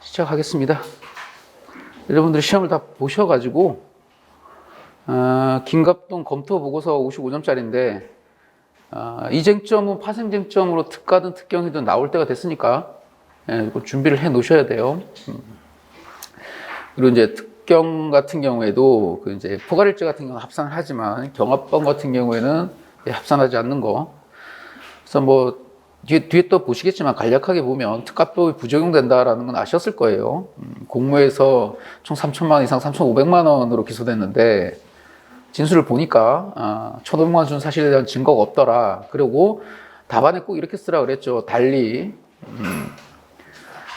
시작하겠습니다. 여러분들이 시험을 다 보셔가지고 김갑동 검토 보고서 55점짜리인데 이쟁점은 파생쟁점으로 특가든 특경이든 나올 때가 됐으니까 준비를 해 놓으셔야 돼요. 그리고 이제 특경 같은 경우에도 그 이제 포괄일제 같은 경우는 합산을 하지만 경합범 같은 경우에는 합산하지 않는 거. 그래서 뭐 뒤에 또 보시겠지만 간략하게 보면 특가법이 부적용된다라는 건 아셨을 거예요. 공모에서 총 3천만 원 이상 3,500만 원으로 기소됐는데 진술을 보니까 1,500만 원 준 사실에 대한 증거가 없더라. 그리고 답안에 꼭 이렇게 쓰라 그랬죠. 달리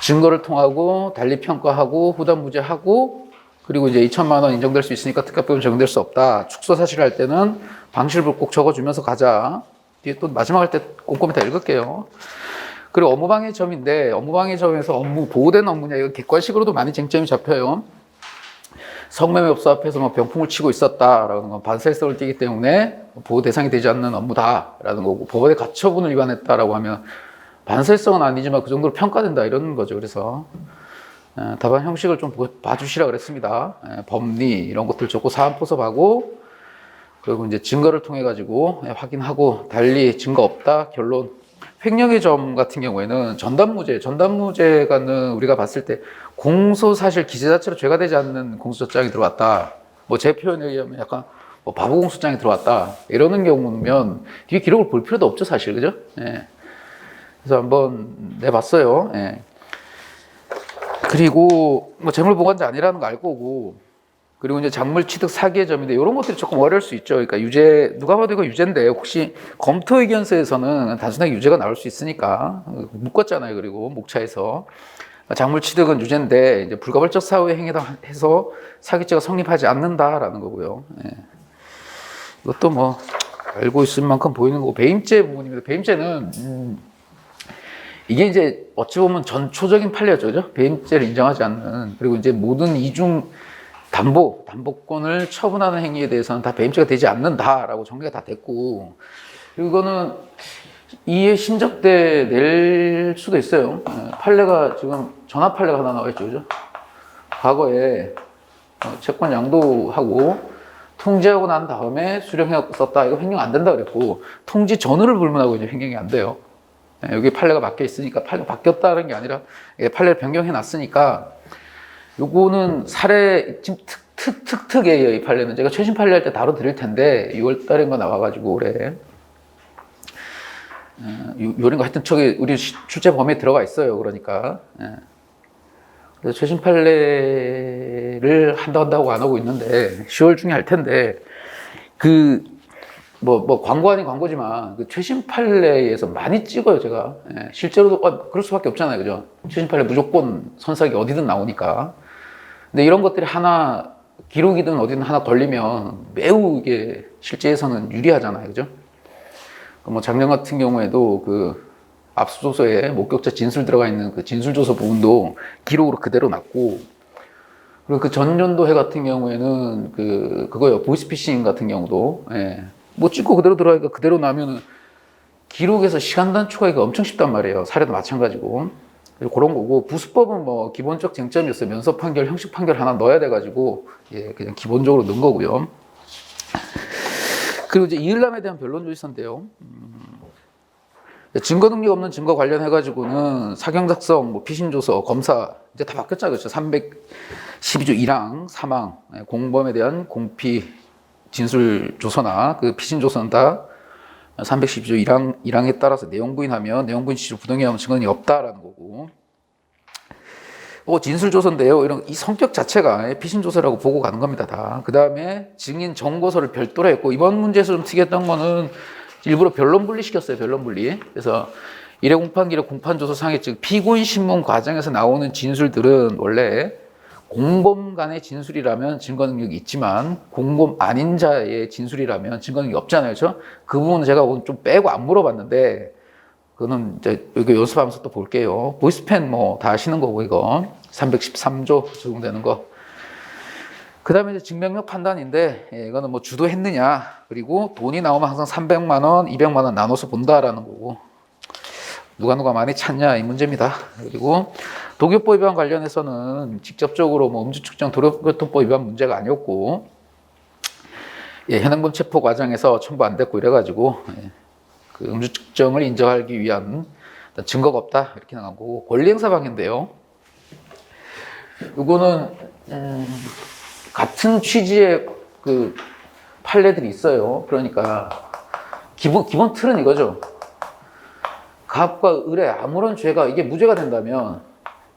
증거를 통하고 달리 평가하고 후단무죄하고 그리고 이제 2천만 원 인정될 수 있으니까 특가법은 적용될 수 없다. 축소 사실을 할 때는 방실을 꼭 적어주면서 가자. 뒤에 또 마지막 할 때 꼼꼼히 다 읽을게요. 그리고 업무방해 점인데 업무방해 점에서 업무 보호된 업무냐 이거 객관식으로도 많이 쟁점이 잡혀요. 성매매업소 앞에서 뭐 병풍을 치고 있었다라는 건 반사회성을 띠기 때문에 보호 대상이 되지 않는 업무다라는 거고 법원의 가처분을 위반했다라고 하면 반사회성은 아니지만 그 정도로 평가된다 이런 거죠. 그래서 답안 형식을 좀 봐주시라 그랬습니다. 법리 이런 것들 적고 사안포섭하고 그리고 이제 증거를 통해 가지고 확인하고 달리 증거 없다 결론. 횡령의 점 같은 경우에는 전담무죄가는 우리가 봤을 때 공소사실 기재 자체로 죄가 되지 않는 공소장이 들어왔다. 뭐 제 표현에 의하면 약간 뭐 바보공소장이 들어왔다. 이러는 경우면 뒤에 기록을 볼 필요도 없죠, 사실. 그죠? 예. 그래서 한번 내봤어요. 예. 그리고 뭐 재물보관자 아니라는 거 알 거고 그리고 이제 작물 취득 사기의 점인데 이런 것들이 조금 어려울 수 있죠. 그러니까 유죄 누가 봐도 이거 유죄인데 혹시 검토 의견서에서는 단순하게 유죄가 나올 수 있으니까 묶었잖아요. 그리고 목차에서 작물 취득은 유죄인데 이제 불가벌적 사후의 행위다 해서 사기죄가 성립하지 않는다라는 거고요. 예. 이것도 뭐 알고 있을 만큼 보이는 거고 배임죄 부분입니다. 배임죄는 이게 이제 어찌 보면 전초적인 판례죠. 그죠? 배임죄를 인정하지 않는 그리고 이제 모든 이중 담보권을 처분하는 행위에 대해서는 다 배임죄가 되지 않는다라고 정리가 다 됐고 그리고 이거는 이해 신적 때 낼 수도 있어요. 판례가 지금 전압 판례가 하나 나와 있죠. 그죠? 과거에 채권 양도하고 통지하고 난 다음에 수령해 썼다. 이거 횡령 안 된다 그랬고 통지 전후를 불문하고 이제 횡령이 안 돼요. 여기 판례가 바뀌어 있으니까 판례가 바뀌었다는 게 아니라 판례를 변경해 놨으니까 요거는 사례 지금 특특이에요. 이 판례는 제가 최신 판례 할 때 다뤄드릴 텐데 6월 달인가 나와가지고 올해 요런 거 하여튼 저기 우리 출제 범위에 들어가 있어요. 그러니까 그래서 최신 판례를 한다고 안 하고 있는데 10월 중에 할 텐데 그 뭐 광고 아닌 광고지만 그 최신 판례에서 많이 찍어요. 제가 실제로도 그럴 수밖에 없잖아요. 그죠? 최신 판례 무조건 선삭이 어디든 나오니까. 근데 이런 것들이 하나 기록이든 어디든 하나 걸리면 매우 이게 실제에서는 유리하잖아요. 그죠? 뭐 작년 같은 경우에도 그 압수조서에 목격자 진술 들어가 있는 그 진술조서 부분도 기록으로 그대로 났고 그리고 그 전년도해 같은 경우에는 그거요. 보이스피싱 같은 경우도 뭐 찍고 그대로 들어가니까 그대로 나면은 기록에서 시간 단축하기가 엄청 쉽단 말이에요. 사례도 마찬가지고. 그런 거고 부수법은 뭐 기본적 쟁점이었어요. 면서 판결, 형식 판결 하나 넣어야 돼가지고 그냥 기본적으로 넣은 거고요. 그리고 이제 이을남에 대한 변론조지서인데요. 증거 능력 없는 증거 관련해가지고는 사경작성, 뭐 피신조서, 검사 이제 다 바뀌었잖아요. 그렇죠? 312조 1항, 3항 공범에 대한 공피 진술조서나 그 피신조서는 다 312조 1항에 따라서 내용부인하면 내용부인 취지로 부동의하면 증거능력이 없다라는 거고 진술조서인데요. 이 성격 자체가 피신조서라고 보고 가는 겁니다. 다. 그 다음에 증인 정보서를 별도로 했고 이번 문제에서 좀 특이했던 거는 일부러 변론 분리시켰어요. 변론 분리. 그래서 일회 공판기록 공판조서상의 즉 피고인 신문 과정에서 나오는 진술들은 원래 공범 간의 진술이라면 증거능력이 있지만 공범 아닌 자의 진술이라면 증거능력이 없잖아요. 그렇죠? 그 부분은 제가 좀 빼고 안 물어봤는데 그거는 이제 여기 연습하면서 또 볼게요. 보이스펜 뭐 다 아시는 거고 이거 313조 적용되는 거. 그 다음에 이제 증명력 판단인데 이거는 뭐 주도했느냐 그리고 돈이 나오면 항상 300만 원, 200만 원 나눠서 본다라는 거고 누가 많이 찾냐 이 문제입니다. 그리고 도교법 위반 관련해서는 직접적으로 뭐 음주 측정 도로교통법 위반 문제가 아니었고, 예, 현행범 체포 과정에서 첨부 안 됐고 이래가지고, 예, 그 음주 측정을 인정하기 위한 증거가 없다 이렇게 나간 거고, 권리행사 방해인데요. 이거는 같은 취지의 그 판례들이 있어요. 그러니까 기본 틀은 이거죠. 가압과 을의 아무런 죄가 이게 무죄가 된다면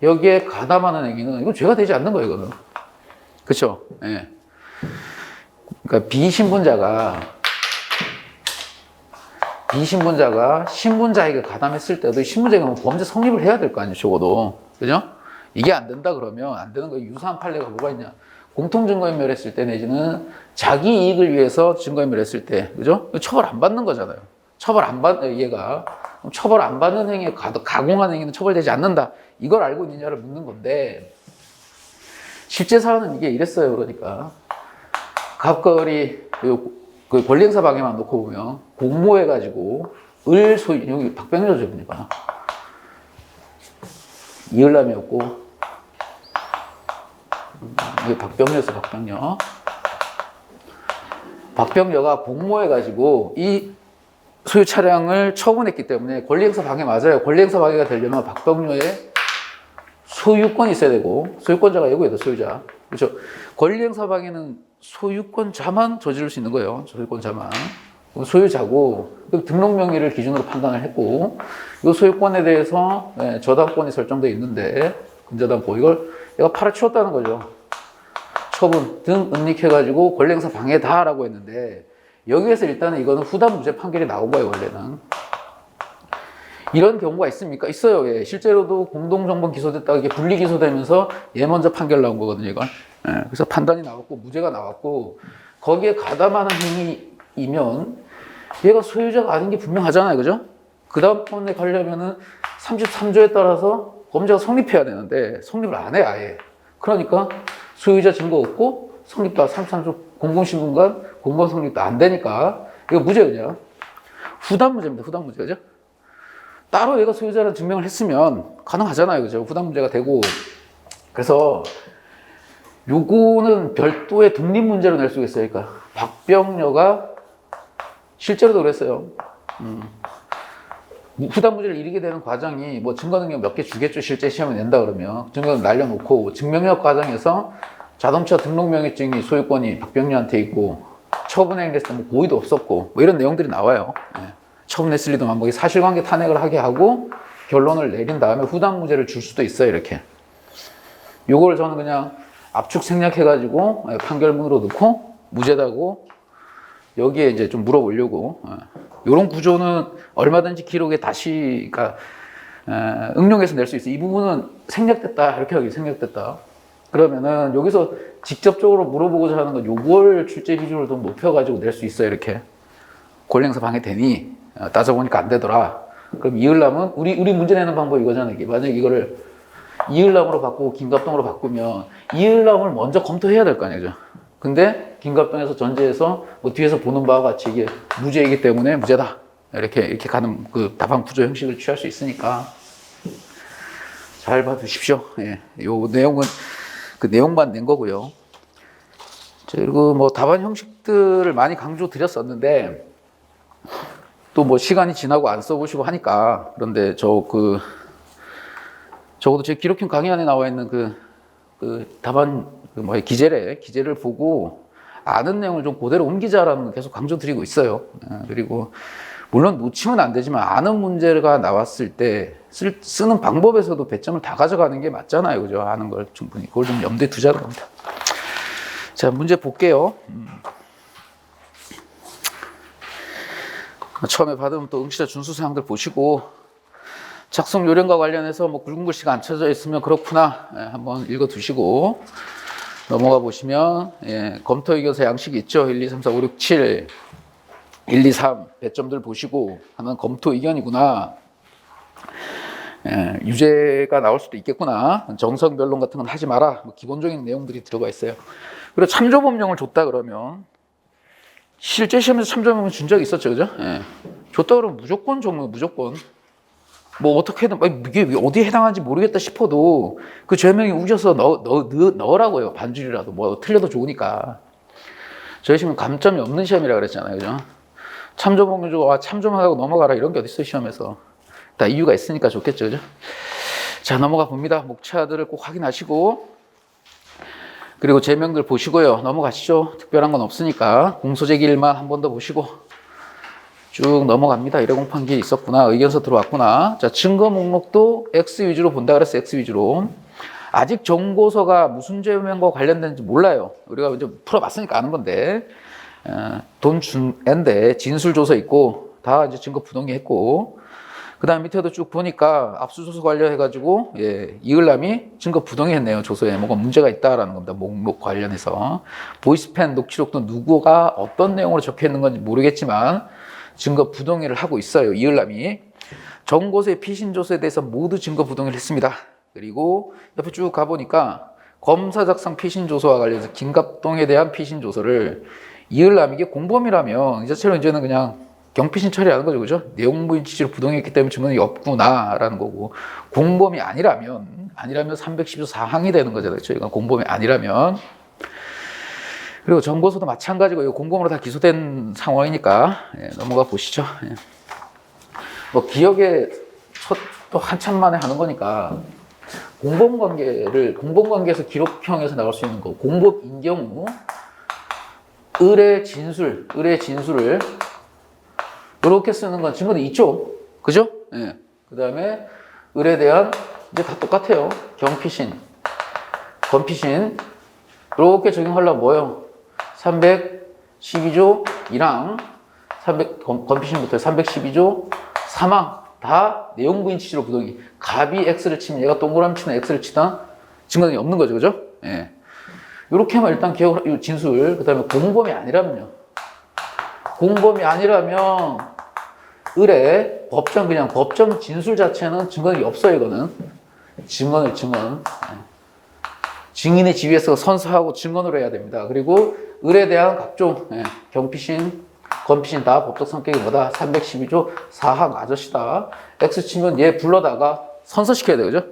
여기에 가담하는 행위는 이건 죄가 되지 않는 거예요. 이거는. 그렇죠? 예. 그러니까 비신분자가 신분자에게 가담했을 때도 신분자가 범죄 성립을 해야 될 거 아니에요. 적어도. 그죠? 이게 안 된다 그러면 안 되는 거예요. 유사한 판례가 뭐가 있냐? 공통증거인멸했을 때 내지는 자기 이익을 위해서 증거인멸했을 때, 그죠? 처벌 안 받는 거잖아요. 처벌 안 받는 행위에 가공한 행위는 처벌되지 않는다. 이걸 알고 있느냐를 묻는 건데, 실제 사안은 이게 이랬어요. 그러니까 갑거리 그 권리행사 방해만 놓고 보면 공모해가지고 을 소유, 여기 박병녀죠. 그러니까 이을남이었고, 이게 박병녀였어. 박병녀가 공모해가지고 이 소유 차량을 처분했기 때문에 권리행사 방해 맞아요. 권리행사 방해가 되려면 박병녀의 소유권이 있어야 되고, 소유권자가 여기에도 소유자. 그렇죠. 권리행사 방해는 소유권자만 저지를 수 있는 거예요. 소유권자만. 소유자고, 등록 명의를 기준으로 판단을 했고, 이 소유권에 대해서 저당권이 설정되어 있는데, 근저당권, 이걸 얘가 팔아치웠다는 거죠. 처분 등 은닉해가지고 권리행사 방해다라고 했는데, 여기에서 일단은 이거는 후단 무죄 판결이 나온 거예요. 원래는. 이런 경우가 있습니까? 있어요. 예. 실제로도 공동정범 기소됐다가 이게 분리 기소되면서 얘 먼저 판결 나온 거거든요. 이건. 예. 그래서 판단이 나왔고 무죄가 나왔고, 거기에 가담하는 행위이면 얘가 소유자가 아닌 게 분명하잖아요. 그죠? 그 다음번에 가려면은 33조에 따라서 범죄가 성립해야 되는데 성립을 안 해. 아예. 그러니까 소유자 증거 없고 성립도 33조 공공신분간 공범 성립도 안 되니까 이거 무죄 그냥 후단 무죄입니다. 후단 무죄. 그죠? 따로 얘가 소유자를 증명을 했으면 가능하잖아요. 그죠? 후단 문제가 되고. 그래서 요거는 별도의 독립 문제로 낼 수가 있어요. 그러니까 박병녀가 실제로도 그랬어요. 후단 무죄를 이르게 되는 과정이 뭐 증거 능력 몇 개 주겠죠. 실제 시험에 낸다 그러면 증거는 날려놓고 증명력 과정에서 자동차 등록 명의증이 소유권이 박병녀한테 있고 처분행위 했을 때 뭐 고의도 없었고 뭐 이런 내용들이 나와요. 네. 처분했을 리도 만복이 사실관계 탄핵을 하게 하고 결론을 내린 다음에 후단 무죄를 줄 수도 있어요. 이렇게. 요걸 저는 그냥 압축 생략해가지고 판결문으로 넣고 무죄다고 여기에 이제 좀 물어보려고. 이런 구조는 얼마든지 기록에 다시, 그러니까 응용해서 낼 수 있어요. 이 부분은 생략됐다. 이렇게 하기 생략됐다. 그러면은 여기서 직접적으로 물어보고자 하는 건 요걸 출제 비중을 좀 높여가지고 낼 수 있어요. 이렇게. 권리행사 방해되니 따져보니까 안 되더라. 그럼 이을남은 우리 문제 내는 방법이 이거잖아요. 만약에 이거를 이을남으로 바꾸고 김갑동으로 바꾸면 이을남을 먼저 검토해야 될 거 아니죠. 근데 김갑동에서 전제해서 뭐 뒤에서 보는 바와 같이 이게 무죄이기 때문에 무죄다. 이렇게 가는 그 답안 구조 형식을 취할 수 있으니까 잘 봐두십시오. 예. 요 내용은 그 내용만 낸 거고요. 그리고 뭐 답안 형식들을 많이 강조 드렸었는데 또 뭐 시간이 지나고 안 써보시고 하니까 그런데 적어도 제 기록형 강의 안에 나와 있는 그 답안 기재를 보고 아는 내용을 좀 그대로 옮기자라는 걸 계속 강조드리고 있어요. 그리고 물론 놓치면 안 되지만 아는 문제가 나왔을 때 쓰는 방법에서도 배점을 다 가져가는 게 맞잖아요. 그죠? 아는 걸 충분히. 그걸 좀 염두에 두자는 겁니다. 자, 문제 볼게요. 처음에 받으면 또 응시자 준수사항들 보시고 작성 요령과 관련해서 뭐 굵은 글씨가 안 쳐져 있으면 그렇구나. 한번 읽어 두시고 넘어가 보시면 검토 의견서 양식이 있죠. 1, 2, 3, 4, 5, 6, 7 1, 2, 3 배점들 보시고 하는 검토 의견이구나. 유죄가 나올 수도 있겠구나. 정석 변론 같은 건 하지 마라. 뭐 기본적인 내용들이 들어가 있어요. 그리고 참조 법령을 줬다 그러면 실제 시험에서 참조 법령 준 적이 있었죠, 그죠? 줬다 그러면 무조건. 뭐 어떻게든 이게 어디에 해당하는지 모르겠다 싶어도 그 죄명이 우겨서 넣으라고요. 반줄이라도 뭐 틀려도 좋으니까. 저희 시험은 감점이 없는 시험이라 그랬잖아요, 그죠? 참조봉조와 참조하고 넘어가라 이런 게 어디 있어요, 시험에서. 다 이유가 있으니까 좋겠죠, 그죠? 자, 넘어가 봅니다. 목차들을 꼭 확인하시고 그리고 제명들 보시고요. 넘어가시죠. 특별한 건 없으니까 공소제기일만 한 번 더 보시고 쭉 넘어갑니다. 일회공판기 있었구나. 의견서 들어왔구나. 자, 증거 목록도 X 위주로 본다 그랬어. X 위주로. 아직 정보서가 무슨 죄명과 관련된지 몰라요. 우리가 이제 풀어봤으니까 아는 건데 돈 준 애인데 진술조서 있고 다 이제 증거 부동의 했고 그 다음 밑에도 쭉 보니까 압수조서 관련해가지고 이을남이 증거 부동의 했네요. 조서에 뭐가 문제가 있다라는 겁니다. 목록 관련해서 보이스펜 녹취록도 누구가 어떤 내용으로 적혀있는 건지 모르겠지만 증거 부동의를 하고 있어요. 이을남이. 정고소의 피신조서에 대해서 모두 증거 부동의를 했습니다. 그리고 옆에 쭉 가보니까 검사 작성 피신조서와 관련해서 김갑동에 대한 피신조서를 이을남에게 공범이라면 이 자체로 이제는 그냥 경피신 처리하는 거죠. 그죠? 내용부인 취지로 부동의했기 때문에 증거는 없구나라는 거고 공범이 아니라면 312조 4항이 되는 거잖아요. 그렇죠? 이건 공범이 아니라면 그리고 정보서도 마찬가지고 이거 공범으로 다 기소된 상황이니까 넘어가 보시죠. 뭐 기억에 또 한참 만에 하는 거니까 공범관계에서 기록형에서 나올 수 있는 거 공범인 경우 을의 진술을 이렇게 쓰는 건 증거는 있죠. 그죠? 예. 그 다음에 을에 대한 이제 다 똑같아요. 경피신, 건피신 이렇게 적용하려면 뭐예요? 312조 1항 건피신부터 312조 3항 다 내용부인 취지로 부동의. 갑이 X를 치면 얘가 동그라미 치든 X를 치든 증거는 없는 거죠. 그죠? 예. 이렇게만 일단 기억을, 진술. 그 다음에 공범이 아니라면요. 공범이 아니라면 을의 법정 진술 자체는 증거는 없어요. 이거는. 증언. 증인의 지위에서 선서하고 증언으로 해야 됩니다. 그리고 을에 대한 각종 경피신, 건피신 다 법적 성격이 뭐다? 312조 4항 아저씨다. X 치면 얘 불러다가 선서시켜야 돼요. 그죠?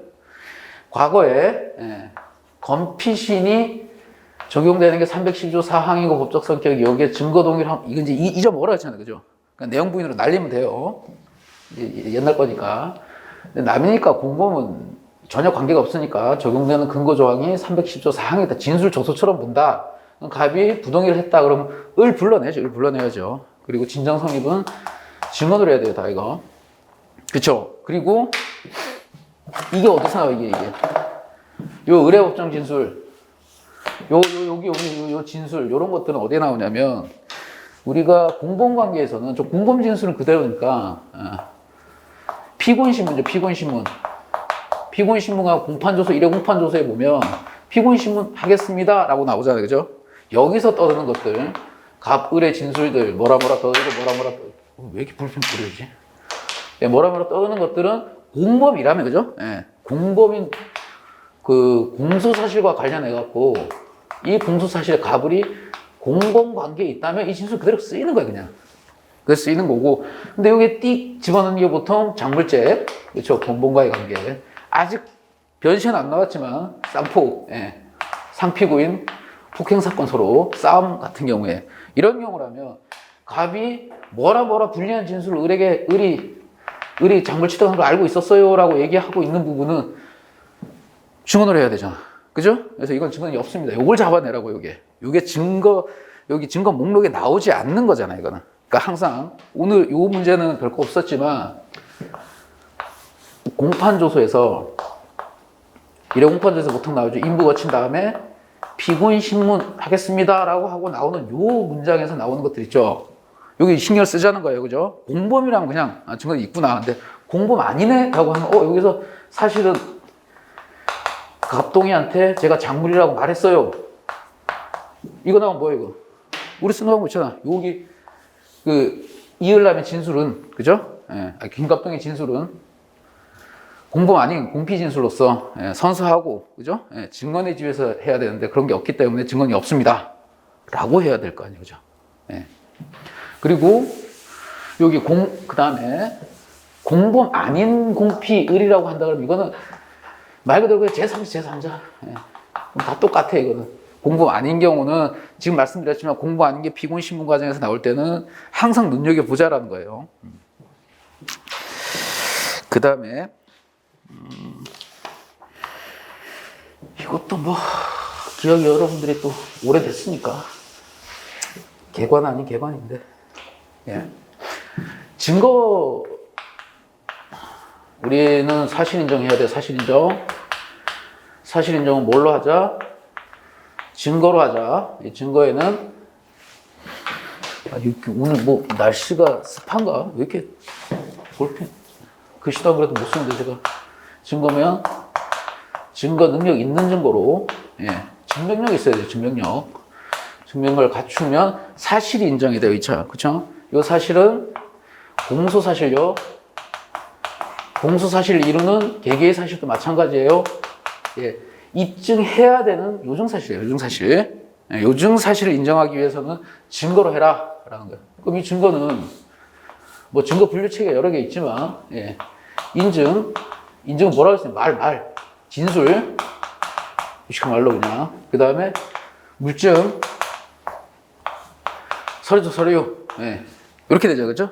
과거에 건피신이 적용되는 게 312조 4항이고 법적 성격이 여기에 증거 동의를 하면 이건 이제 잊어먹으라 했잖아요. 그죠? 그러니까 내용 부인으로 날리면 돼요. 옛날 거니까. 근데 남이니까 공범은 전혀 관계가 없으니까 적용되는 근거 조항이 310조 4항이다. 진술 조서처럼 본다. 갑이 부동의를 했다. 그러면 을 불러내야죠. 그리고 진정 성립은 증언으로 해야 돼요. 다 이거. 그쵸? 그리고 이게 어디서 나와요? 이게. 요 의뢰법정 진술. 요 진술. 요런 것들은 어디에 나오냐면 우리가 공범관계에서는 저 공범 진술은 그대로니까 피고인신문이죠. 피고인신문과 공판조서, 일회공판조서에 보면 피고인신문 하겠습니다 라고 나오잖아요. 그죠? 여기서 떠드는 것들 갑, 을의 진술들 뭐라 떠들고 왜 이렇게 불편 부르지? 뭐라 떠드는 것들은 공범이라면 그죠? 공범인 그 공소사실과 관련해갖고 이 공소사실의 갑을이 공범관계에 있다면 이 진술 그대로 쓰이는 거예요. 그냥 그래서 쓰이는 거고 근데 여기에 띡 집어넣는 게 보통 장물죄 그렇죠? 공범과의 관계 아직 변시는 안 나왔지만 쌍폭 상피고인 폭행사건 서로 싸움 같은 경우에 이런 경우라면 갑이 뭐라 불리한 진술을 을에게 을이 장물치던 걸 알고 있었어요 라고 얘기하고 있는 부분은 증언을 해야 되잖아. 그죠? 그래서 이건 증언이 없습니다. 요걸 잡아내라고 요게 증거 여기 증거 목록에 나오지 않는 거잖아 이거는. 그러니까 항상 오늘 요 문제는 별거 없었지만 공판조서에서 일회공판조서에서 보통 나오죠. 인부 거친 다음에 피고인 신문 하겠습니다 라고 하고 나오는 요 문장에서 나오는 것들 있죠. 여기 신경을 쓰자는 거예요. 그죠? 공범이라면 그냥 증거가 있구나. 근데 공범 아니네? 라고 하면 여기서 사실은 갑동이한테 제가 장물이라고 말했어요. 이거 나오면 뭐예요 이거? 우리 쓰는 방법 있잖아. 여기 그 이을남의 진술은 그죠? 김갑동의 진술은 공범 아닌 공피 진술로서 선서하고 그죠? 증언의 지위에서 해야 되는데 그런 게 없기 때문에 증언이 없습니다. 라고 해야 될 거 아니에요. 그죠? 그리고 여기 그 다음에 공범 아닌 공피의리라고 한다 그러면 이거는 말 그대로 제3자, 제3자. 예. 다 똑같아, 이거는. 공범 아닌 경우는 지금 말씀드렸지만 공범 아닌 게 피고인 신문 과정에서 나올 때는 항상 눈여겨보자라는 거예요. 그 다음에, 이것도 뭐, 기억이 여러분들이 또 오래됐으니까. 개관 아닌 개관인데. 예. 증거, 우리는 사실 인정해야 돼, 사실 인정. 사실 인정은 뭘로 하자? 증거로 하자. 이 증거에는, 오늘 뭐, 날씨가 습한가? 왜 이렇게, 볼펜, 글씨도 안 그래도 못 쓰는데, 제가. 증거면, 증거 능력 있는 증거로, 예. 증명력 있어야 돼요, 증명력. 증명력을 갖추면 사실이 인정이 돼요, 2차. 그쵸? 이 사실은 공소사실요. 공소사실을 이루는 개개의 사실도 마찬가지예요. 예. 입증해야 되는 요증사실이에요, 요증사실. 예. 요증사실을 인정하기 위해서는 증거로 해라. 라는 거예요. 그럼 이 증거는 뭐 증거 분류체계가 여러 개 있지만, 예. 인증은 뭐라고 했어요? 말. 진술. 쉽게 말로 그냥. 그 다음에 물증. 서류죠, 서류. 예. 이렇게 되죠, 그죠?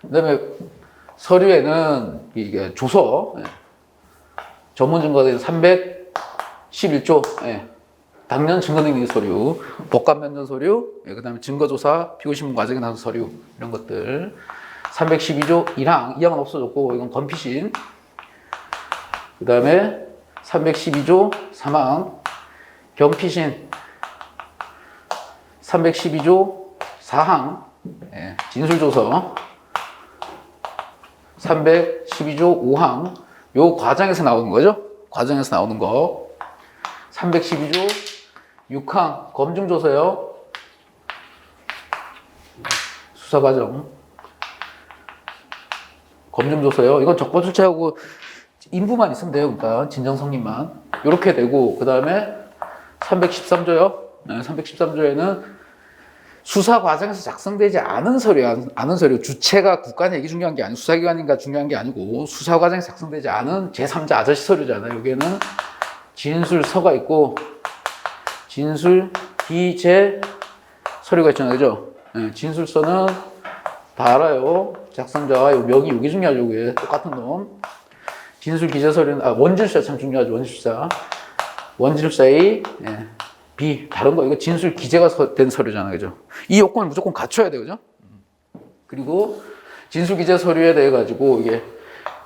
그 다음에 서류에는 이게 조서. 예. 전문 증거된 311조. 예. 당년 증거능력 서류. 복감 면접 서류. 예. 그 다음에 증거조사, 피고신문 과정에 나온 서류. 이런 것들. 312조 1항. 2항은 없어졌고, 이건 건피신. 그 다음에 312조 3항. 경피신. 312조 4항, 예, 진술조서, 312조 5항, 요 과정에서 나오는 거죠? 과정에서 나오는 거. 312조 6항, 검증조서요. 수사과정. 검증조서요. 이건 적법출제하고 인부만 있으면 돼요. 그러니까 진정성립만. 요렇게 되고, 그 다음에 313조요. 네, 313조에는 수사 과정에서 작성되지 않은 서류, 주체가 국가냐 이게 중요한 게 아니고 수사기관인가 중요한 게 아니고 수사 과정에서 작성되지 않은 제3자 아저씨 서류잖아요. 여기에는 진술서가 있고 진술 기재 서류가 있잖아요. 그죠? 네, 진술서는 다 알아요. 작성자와 명의 여기 중요하죠. 그게 똑같은 놈. 진술 기재 서류는 원질서 참 중요하죠. 원질서의 예. B, 다른 거, 이거 진술 기재가 된 서류잖아요. 그죠? 이 요건을 무조건 갖춰야 돼요. 그죠? 그리고 진술 기재 서류에 대해 가지고 이게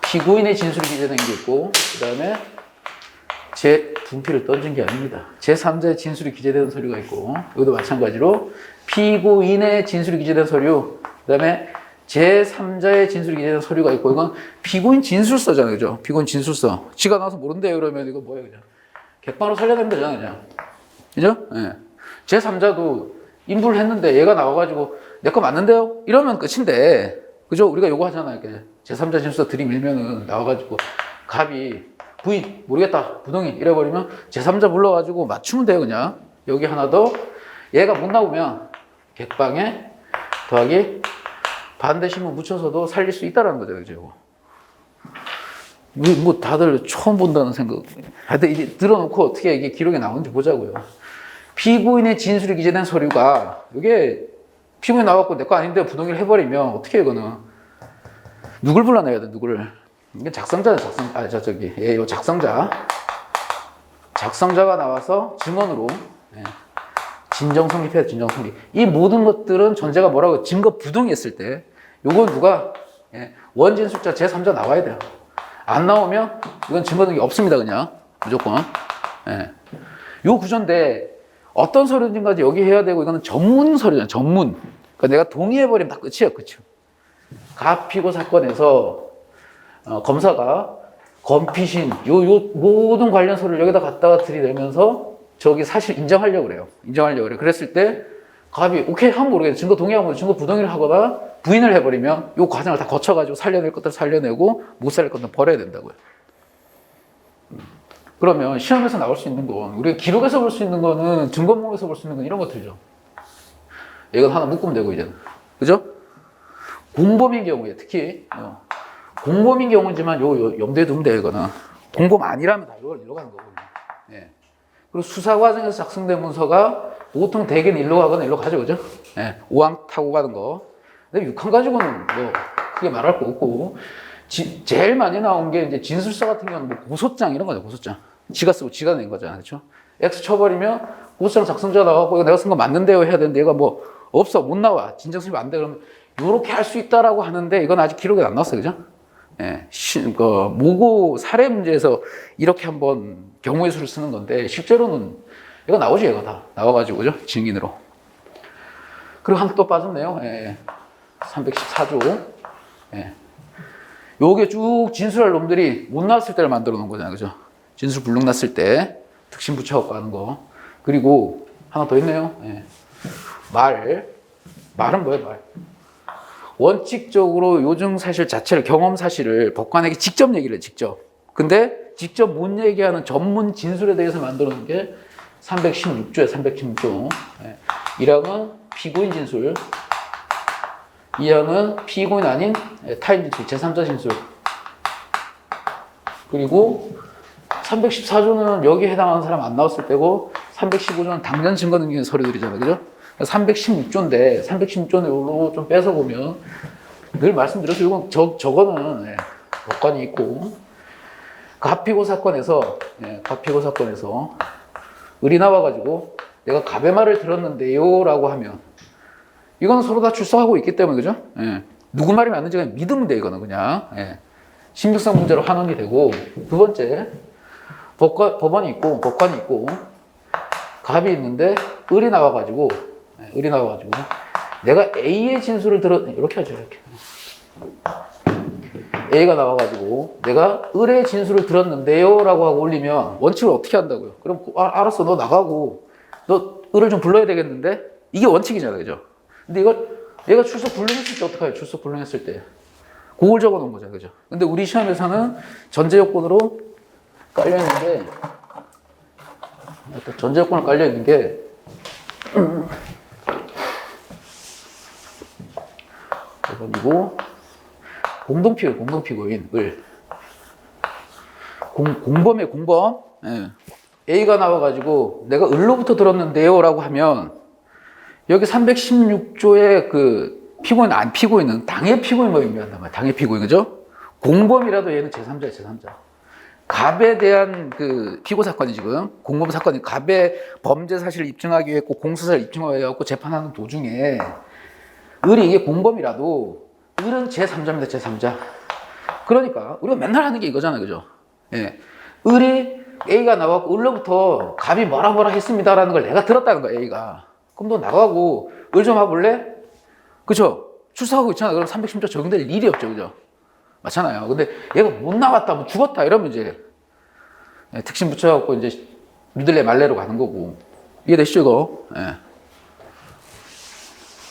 피고인의 진술이 기재된 게 있고, 그 다음에 분필을 던진 게 아닙니다. 제3자의 진술이 기재된 서류가 있고, 이것도 마찬가지로 피고인의 진술이 기재된 서류, 그 다음에 제3자의 진술이 기재된 서류가 있고, 이건 피고인 진술서잖아요. 그죠? 피고인 진술서. 지가 나와서 모른대요. 그러면 이거 뭐예요? 그냥. 객관으로 살려내면 되잖아요. 그냥. 그죠? 예. 제3자도 인부를 했는데 얘가 나와가지고 내 거 맞는데요? 이러면 끝인데, 그죠? 우리가 요거 하잖아요. 이렇게 제3자 진술서 들이밀면은 나와가지고 갑이 부인 모르겠다 부동의 이래버리면 제3자 불러가지고 맞추면 돼요. 그냥 여기 하나 더 얘가 못 나오면 객방에 더하기 반대 신문 묻혀서도 살릴 수 있다라는 거죠. 그죠? 뭐 다들 처음 본다는 생각. 하여튼 이제 들어놓고 어떻게 이게 기록에 나오는지 보자고요. 피고인의 진술이 기재된 서류가 이게 피고인 나왔고 내 거 아닌데 부동의를 해버리면 어떻게 해 이거는 누굴 불러내야 돼 누구를. 이게 작성자는 요 작성자가 나와서 증언으로 진정 성립해야 돼. 진정 성립. 이 모든 것들은 전제가 뭐라고 증거 부동의했을 때 요건 누가 원진술자 제3자 나와야 돼요. 안 나오면 이건 증거 능력이 없습니다. 그냥 무조건. 요 구조인데 어떤 서류인지까지 여기 해야 되고 이거는 전문 서류잖아요. 전문. 그러니까 내가 동의해버리면 다 끝이에요. 끝이요. 가피고 사건에서 검사가 건피신 요 모든 관련 서류를 여기다 갖다가 들이대면서 저기 사실 인정하려고 그래요. 그랬을 때 갑이 오케이 하면 모르겠어요. 증거 동의하면 증거 부동의를 하거나 부인을 해버리면 요 과정을 다 거쳐가지고 살려낼 것들 살려내고 못 살릴 것들 버려야 된다고요. 그러면 시험에서 나올 수 있는 건 우리가 기록에서 볼 수 있는 거는 증거목에서 볼 수 있는 건 이런 것들이죠. 이건 하나 묶으면 되고 이제는. 그죠? 공범인 경우에 특히 공범인 경우지만 요 염두에 두면 돼요, 이거는. 공범 아니라면 다 일로 가는 거거든요. 예. 그리고 수사 과정에서 작성된 문서가 보통 대개는 일로 가거나 일로 가죠, 그죠? 예. 5항 타고 가는 거. 근데 6항 가지고는 뭐 크게 말할 거 없고, 제일 많이 나온 게 이제 진술서 같은 경우는 뭐 고소장 이런 거죠, 고소장. 지가 쓰고 지가 낸 거잖아요, 그렇죠? X 쳐버리면 고소장 작성자 나와고 이거 내가 쓴 거 맞는데요 해야 되는데 얘가 뭐 없어, 못 나와, 진정수입 안 돼, 그러면 요렇게 할 수 있다라고 하는데 이건 아직 기록이 안 나왔어요, 그죠? 예, 모고 사례 문제에서 이렇게 한번 경우의 수를 쓰는 건데 실제로는 이거 나오죠, 이거 다 나와가지고, 그죠? 증인으로. 그리고 하나 또 빠졌네요. 예, 314조. 예. 요게 쭉 진술할 놈들이 못 나왔을 때를 만들어 놓은 거잖아요, 그죠? 진술 불능 났을 때 특심 붙여갖고 하는 거. 그리고 하나 더 있네요. 예. 말은 뭐예요, 말? 원칙적으로 요증 사실 자체를, 경험 사실을 법관에게 직접 얘기를 해요, 직접. 근데 직접 못 얘기하는 전문 진술에 대해서 만들어 놓은 게 316조에 316조. 예. 1항은 피고인 진술, 2항은 피고인 아닌 타인 진술, 제3자 진술. 그리고 314조는 여기에 해당하는 사람 안 나왔을 때고 315조는 당전 증거 능력 서류들이잖아요, 그죠? 316조인데 316조로 좀 뺏어보면 늘 말씀드렸죠. 이건 저거는 법관이 있고 가피고 사건에서 을이 나와가지고 내가 갑의 말을 들었는데요라고 하면 이건 서로 다 출석하고 있기 때문에, 그죠? 예. 누구 말이 맞는지 그냥 믿으면 돼, 이거는 그냥. 예. 신빙성 문제로 환원이 되고. 두 번째, 법원이 있고 법관이 있고 갑이 있는데 을이 나와가지고 내가 A의 진술을 이렇게 하죠, 이렇게. A가 나와가지고 내가 을의 진술을 들었는데요 라고 하고 올리면 원칙을 어떻게 한다고요? 그럼 알았어, 너 나가고 너 을을 좀 불러야 되겠는데 이게 원칙이잖아요, 그죠? 근데 이걸 얘가 출석 불능했을 때 어떡해요? 출석 불능했을 때 그걸 적어 놓은 거죠, 그죠? 근데 우리 시험에서는 전제 요건으로 깔려 있는 게 전제 요건으로 깔려 있는 게 이거 공동피고인 을 공범의 공범. 예. A가 나와가지고 내가 을로부터 들었는데요 라고 하면 여기 316조의 그 피고인은 당해 피고인만 의미한단 말이야. 당해 피고인, 그죠? 공범이라도 얘는 제3자야, 제3자. 갑에 대한 그 피고 사건이 지금 공범 사건이 갑의 범죄 사실을 입증하기 위해 공수사를 입증하기 위해 재판하는 도중에 을이 이게 공범이라도 을은 제3자입니다, 제3자. 그러니까 우리가 맨날 하는 게 이거잖아요, 그죠? 예. 을이 A가 나왔고 을로부터 갑이 뭐라 했습니다라는 걸 내가 들었다는 거야, A가. 그럼 너 나가고 을 좀 와볼래? 그죠? 출석하고 있잖아. 그럼 310조 적용될 일이 없죠, 그죠? 맞잖아요. 근데 얘가 못 나왔다, 뭐 죽었다 이러면 이제 특심 붙여갖고 이제 믿을래 말래로 가는 거고. 이해되시죠, 이거? 예.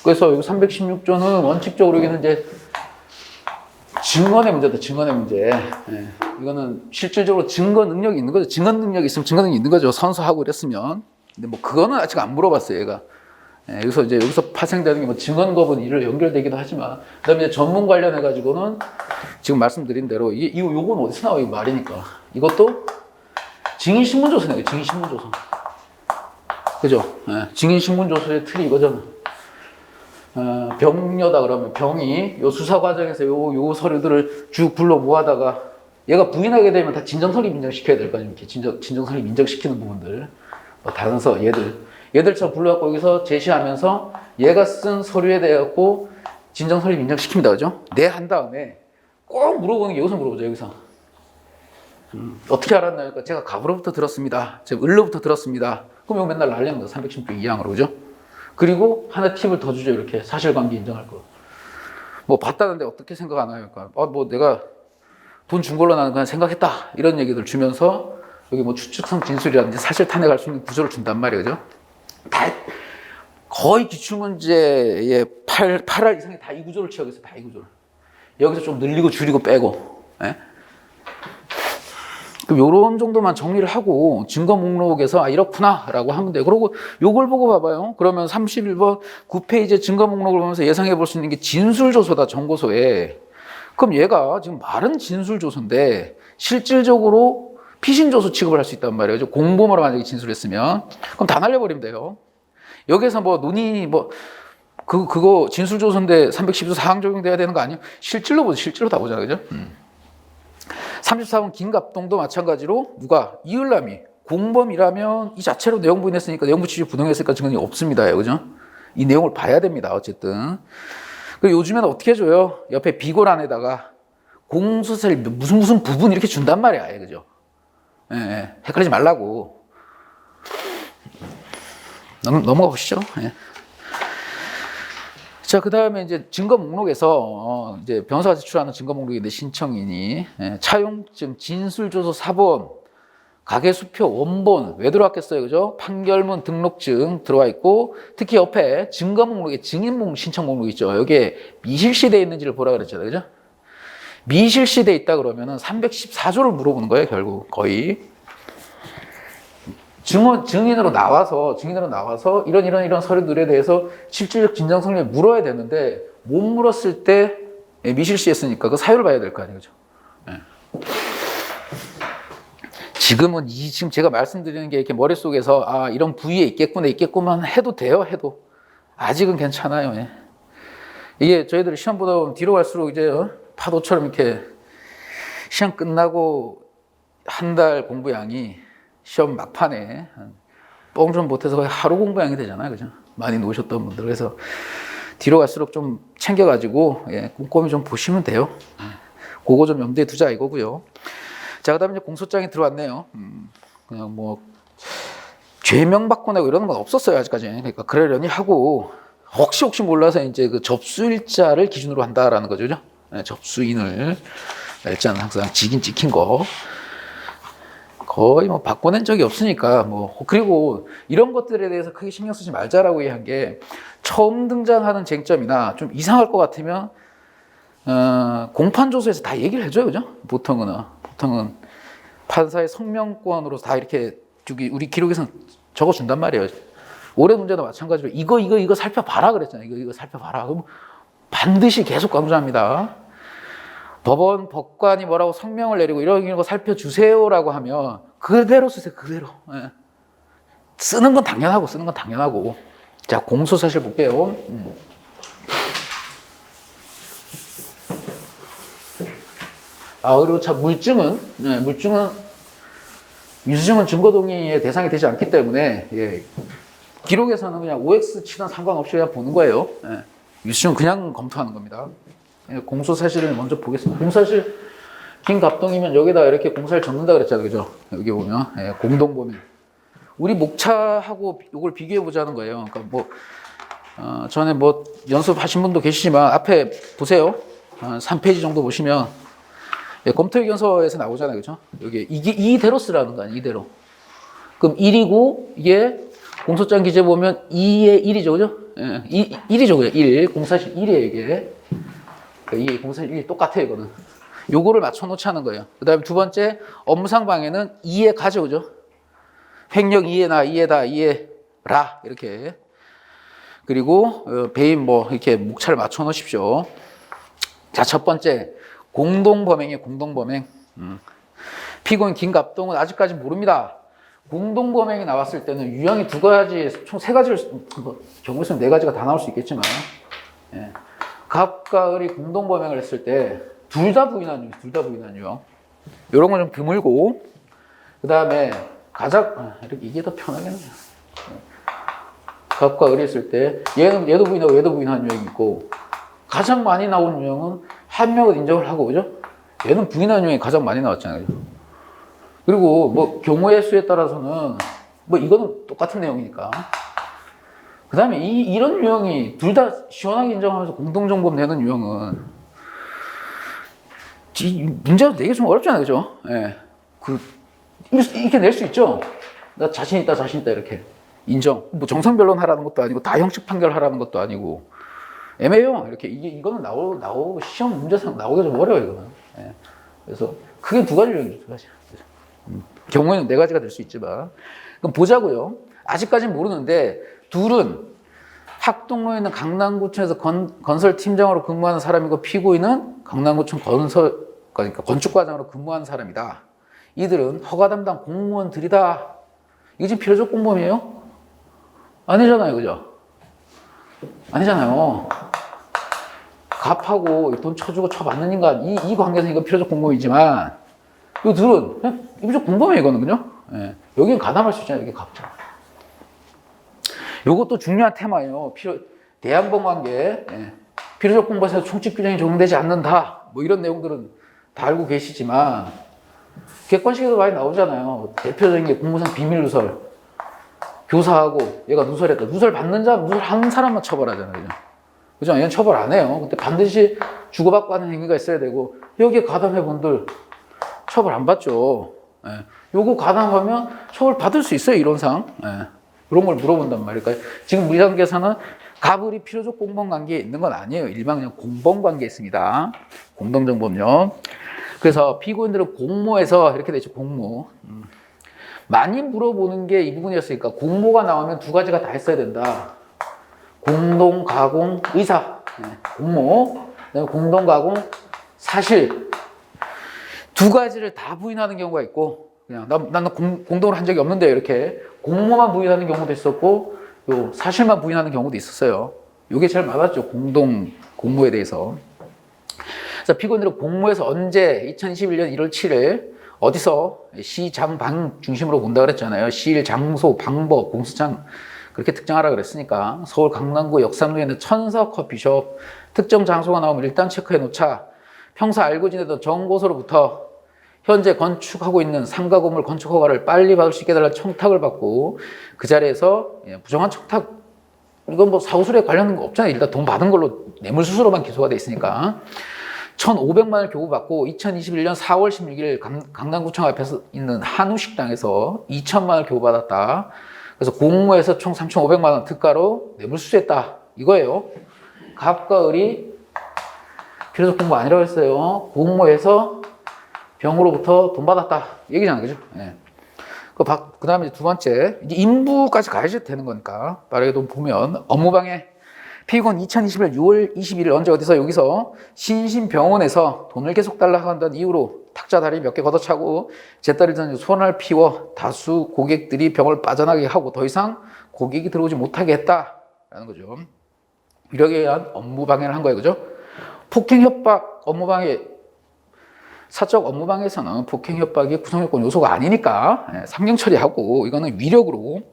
그래서 여기 316조는 원칙적으로 여기는 이제 증언의 문제다, 증언의 문제. 예. 이거는 실질적으로 증거 능력이 있는 거죠. 증언 능력이 있으면 증거 능력이 있는 거죠. 선서하고 이랬으면. 근데 뭐 그거는 아직 안 물어봤어요, 얘가. 예. 여기서 파생되는 게 뭐 증언 거부는 이를 연결되기도 하지만, 그 다음에 이제 전문 관련해가지고는 지금 말씀드린 대로 요건 어디서 나와, 이 말이니까. 이것도 증인신문조서네요, 증인신문조서. 그죠? 예. 증인신문조서의 틀이 이거잖아. 병녀다 그러면 병이 요 수사 과정에서 요 서류들을 쭉 불러 모아다가 얘가 부인하게 되면 다 진정설립 인정시켜야 될 거 아닙니까? 진정설립 인정시키는 부분들. 뭐 다른 얘들처럼 불러갖고 여기서 제시하면서 얘가 쓴 서류에 대해 갖고 진정설립 인정시킵니다. 그죠? 네, 한 다음에 꼭 물어보는 게 여기서 물어보죠, 여기서. 어떻게 알았나요? 제가 갑으로부터 들었습니다. 제가 을로부터 들었습니다. 그럼 이거 맨날 날리는 거죠. 316조 2항으로, 그죠? 그리고 하나 팁을 더 주죠. 이렇게 사실관계 인정할 거. 뭐 봤다는데 어떻게 생각하나요? 그러니까 뭐 내가 돈 준 걸로 나는 그냥 생각했다. 이런 얘기들 주면서 여기 뭐 추측성 진술이라든지 사실 탄핵할 수 있는 구조를 준단 말이에요. 그죠? 거의 기출문제의 8할 이상이 다 이 구조를 취하겠어요. 다 이 구조를. 여기서 좀 늘리고 줄이고 빼고. 예? 그럼 요런 정도만 정리를 하고 증거 목록에서 이렇구나 라고 하면 돼요. 그리고 요걸 보고 봐봐요. 그러면 31번 9페이지 증거 목록을 보면서 예상해 볼 수 있는 게 진술조서다, 정고소에. 그럼 얘가 지금 말은 진술조서인데 실질적으로 피신조서 취급을 할 수 있단 말이에요. 공범으로 만약에 진술했으면. 그럼 다 날려버리면 돼요. 여기에서 뭐 논의 그거 진술조서인데 312조 사항 적용돼야 되는 거 아니에요? 실질로 보죠. 실질로 다 보잖아요. 그죠? 34번 김갑동도 마찬가지로 누가? 이을남이 공범이라면 이 자체로 내용 부인했으니까 내용부 취지 부동했으니까 증언이 없습니다. 그죠? 이 내용을 봐야 됩니다. 어쨌든. 그리고 요즘에는 어떻게 해줘요? 옆에 비고란에다가 공소사실 무슨 부분 이렇게 준단 말이야. 그죠? 예, 헷갈리지 말라고. 넘어가 보시죠. 예. 자, 그 다음에 이제 증거 목록에서, 이제 변호사가 제출하는 증거 목록인데 신청인이, 차용증, 진술조서 사본, 가계수표 원본, 왜 들어왔겠어요? 그죠? 판결문 등록증 들어와 있고, 특히 옆에 증거 목록에 증인 목록, 신청 목록 있죠? 여기에 미실시되어 있는지를 보라 그랬잖아요. 그죠? 미실시되어 있다 그러면은 314조를 물어보는 거예요, 결국. 거의. 증인으로 나와서 이런 서류들에 대해서 실질적 진정성을 물어야 되는데 못 물었을 때 미실시했으니까 그 사유를 봐야 될 거 아니에요. 그죠? 네. 지금 제가 말씀드리는 게 이렇게 머릿속에서 이런 부위에 있겠구만 해도 돼요. 해도 아직은 괜찮아요. 예. 이게 저희들이 시험 보다 보면 뒤로 갈수록 이제 파도처럼 이렇게 시험 끝나고 한 달 공부량이 시험 막판에 뻥 좀 못해서 거의 하루 공부량이 되잖아요. 그죠? 많이 놓으셨던 분들. 그래서 뒤로 갈수록 좀 챙겨가지고, 꼼꼼히 좀 보시면 돼요. 그거 좀 염두에 두자 이거고요. 자, 그 다음에 이제 공소장이 들어왔네요. 그냥 뭐, 죄명 받고 내고 이러는 건 없었어요. 아직까지. 그러니까 그러려니 하고, 혹시 몰라서 이제 그 접수일자를 기준으로 한다라는 거죠. 그죠? 접수인을. 일자는 항상 지긴 찍힌 거. 거의 뭐 바꿔낸 적이 없으니까 그리고 이런 것들에 대해서 크게 신경 쓰지 말자라고 얘기한 게 처음 등장하는 쟁점이나 좀 이상할 것 같으면 공판조서에서 다 얘기를 해줘요. 그죠? 보통은 판사의 성명권으로 다 이렇게 우리 기록에서는 적어준단 말이에요. 올해 문제도 마찬가지로 이거 살펴봐라 그랬잖아요. 이거 살펴봐라. 그럼 반드시 계속 강조합니다. 법관이 뭐라고 성명을 내리고 이런 거 살펴주세요라고 하면 그대로 쓰세요. 그대로. 예. 쓰는 건 당연하고. 자, 공소사실 볼게요. 그리고 참 물증은 유수증은 증거동의의 대상이 되지 않기 때문에 기록에서는 그냥 OX 치든 상관없이 그냥 보는 거예요. 유수증은 그냥 검토하는 겁니다. 공소사실을 먼저 보겠습니다. 공소사실 김갑동이면 여기다 이렇게 공사를 적는다 그랬잖아요. 그죠? 여기 보면 공동범행. 우리 목차하고 이걸 비교해 보자는 거예요. 그러니까 전에 연습하신 분도 계시지만 앞에 보세요. 3페이지 정도 보시면 검토의견서에서 나오잖아요. 그죠? 여기 이대로 쓰라는 거 아니에요. 이대로. 그럼 1이고 이게 공소장 기재 보면 2의 1이죠. 그죠? 1이죠. 1. 공사실 1이에요, 이게. 이게 공사실 1 똑같아요, 이거는. 요거를 맞춰놓자는 거예요. 그 다음에 두 번째, 업무상 방해는 2에 가죠, 그죠? 횡령 2에 나, 2에 다, 2에 라, 이렇게. 그리고, 배임 이렇게 목차를 맞춰놓으십시오. 자, 첫 번째, 공동범행이에요, 공동범행. 피고인 김갑동은 아직까지 모릅니다. 공동범행이 나왔을 때는 유형이 두 가지, 총 세 가지를, 경우 있으면 네 가지가 다 나올 수 있겠지만, 갑과 을이 공동범행을 했을 때, 둘 다 부인한 유형. 요런 건 좀 드물고, 그 다음에 이렇게 이게 더 편하겠네요. 갑과 을이 있을 때, 얘도 부인하고 얘도 부인한 유형이 있고, 가장 많이 나온 유형은 한 명은 인정을 하고, 그죠? 얘는 부인한 유형이 가장 많이 나왔잖아요. 그리고 경우의 수에 따라서는 이거는 똑같은 내용이니까. 그 다음에 이런 유형이 둘 다 시원하게 인정하면서 공동정범 되는 유형은 문제가 되게 좀 어렵잖아요. 그죠? 이렇게 낼 수 있죠? 나 자신 있다, 이렇게. 인정. 정성변론 하라는 것도 아니고, 다 형식 판결 하라는 것도 아니고. 애매해요. 이렇게. 이거는 나오고, 시험 문제상 나오기 좀 어려워요, 이거는. 그래서, 크게 두 가지 유형이죠, 두 가지. 경우에는 네 가지가 될 수 있지만. 그럼 보자고요. 아직까지는 모르는데, 둘은 학동로에 있는 강남구청에서 건설팀장으로 근무하는 사람이고 피고인은 강남구청 그러니까 건축과장으로 근무하는 사람이다. 이들은 허가 담당 공무원들이다. 이게 지금 필요적 공범이에요? 아니잖아요, 그죠? 아니잖아요. 갚하고 돈 쳐주고 쳐받는 인간, 이 관계에서 이거 필요적 공범이지만, 이들은 그냥 필요적 공범이에요, 이거는, 그죠? 예. 여기는 가담할 수 있잖아요, 여기 갚자. 이것도 중요한 테마예요. 대한번 관계, 예. 필요적 공범에서 총칙 규정이 적용되지 않는다. 뭐 이런 내용들은 다 알고 계시지만, 객관식에도 많이 나오잖아요. 대표적인 게 공무상 비밀 누설. 교사하고 얘가 누설했다. 누설 받는 자, 누설하는 사람만 처벌하잖아요. 그죠? 그죠? 얘는 처벌 안 해요. 근데 반드시 주고받고 하는 행위가 있어야 되고, 여기에 가담해 분들 처벌 안 받죠. 예. 요거 가담하면 처벌 받을 수 있어요, 이론상. 예. 이런 걸 물어본단 말이에요. 그러니까 지금 우리 관계에서는 가불이 필요적 공범 관계에 있는 건 아니에요. 일반 그냥 공범 관계에 있습니다. 공동정범요. 그래서 피고인들은 공모에서 이렇게 되죠, 공모. 많이 물어보는 게 이 부분이었으니까 공모가 나오면 두 가지가 다 했어야 된다. 공동, 가공, 의사. 네, 공모, 공동, 가공, 사실. 두 가지를 다 부인하는 경우가 있고, 그냥 나는 공동으로 한 적이 없는데 이렇게 공모만 부인하는 경우도 있었고, 요 사실만 부인하는 경우도 있었어요. 이게 제일 많았죠, 공모에 대해서. 그래서 피고인들은 공모에서 언제 2021년 1월 7일 어디서 시, 장, 방 중심으로 본다 그랬잖아요. 시일, 장소, 방법, 공소장 그렇게 특정하라 그랬으니까 서울 강남구 역삼동에 있는 천사 커피숍 특정 장소가 나오면 일단 체크해 놓자. 평소 알고 지내던 정고소로부터 현재 건축하고 있는 상가 건물 건축 허가를 빨리 받을 수 있게 해달라는 청탁을 받고 그 자리에서 부정한 청탁 이건 뭐 사후수리에 관련된 거 없잖아요. 일단 돈 받은 걸로 뇌물수수로만 기소가 돼 있으니까 1,500만 원을 교부받고 2021년 4월 16일 강남구청 앞에서 있는 한우식당에서 2천만 원을 교부받았다. 그래서 공모에서 총 3,500만 원 득가로 뇌물수수했다. 이거예요. 갑과 을이 필요적 공모 아니라고 했어요. 공모에서 병으로부터 돈 받았다. 얘기잖아요. 그죠? 예. 그 다음에 두 번째, 이제 인부까지 가야지 되는 거니까 빠르게 좀 보면 업무방해. 피고는 2021년 6월 21일 언제 어디서 여기서 신신병원에서 돈을 계속 달라고 한다는 이유로 탁자 다리 몇 개 걷어차고 재떨이 던 손을 피워 다수 고객들이 병을 빠져나게 하고 더 이상 고객이 들어오지 못하게 했다라는 거죠. 이러기 위한 업무방해를 한 거예요. 그죠? 폭행, 협박, 업무방해. 사적 업무방해에서는 폭행, 협박이 구성요건 요소가 아니니까 상경 처리하고 이거는 위력으로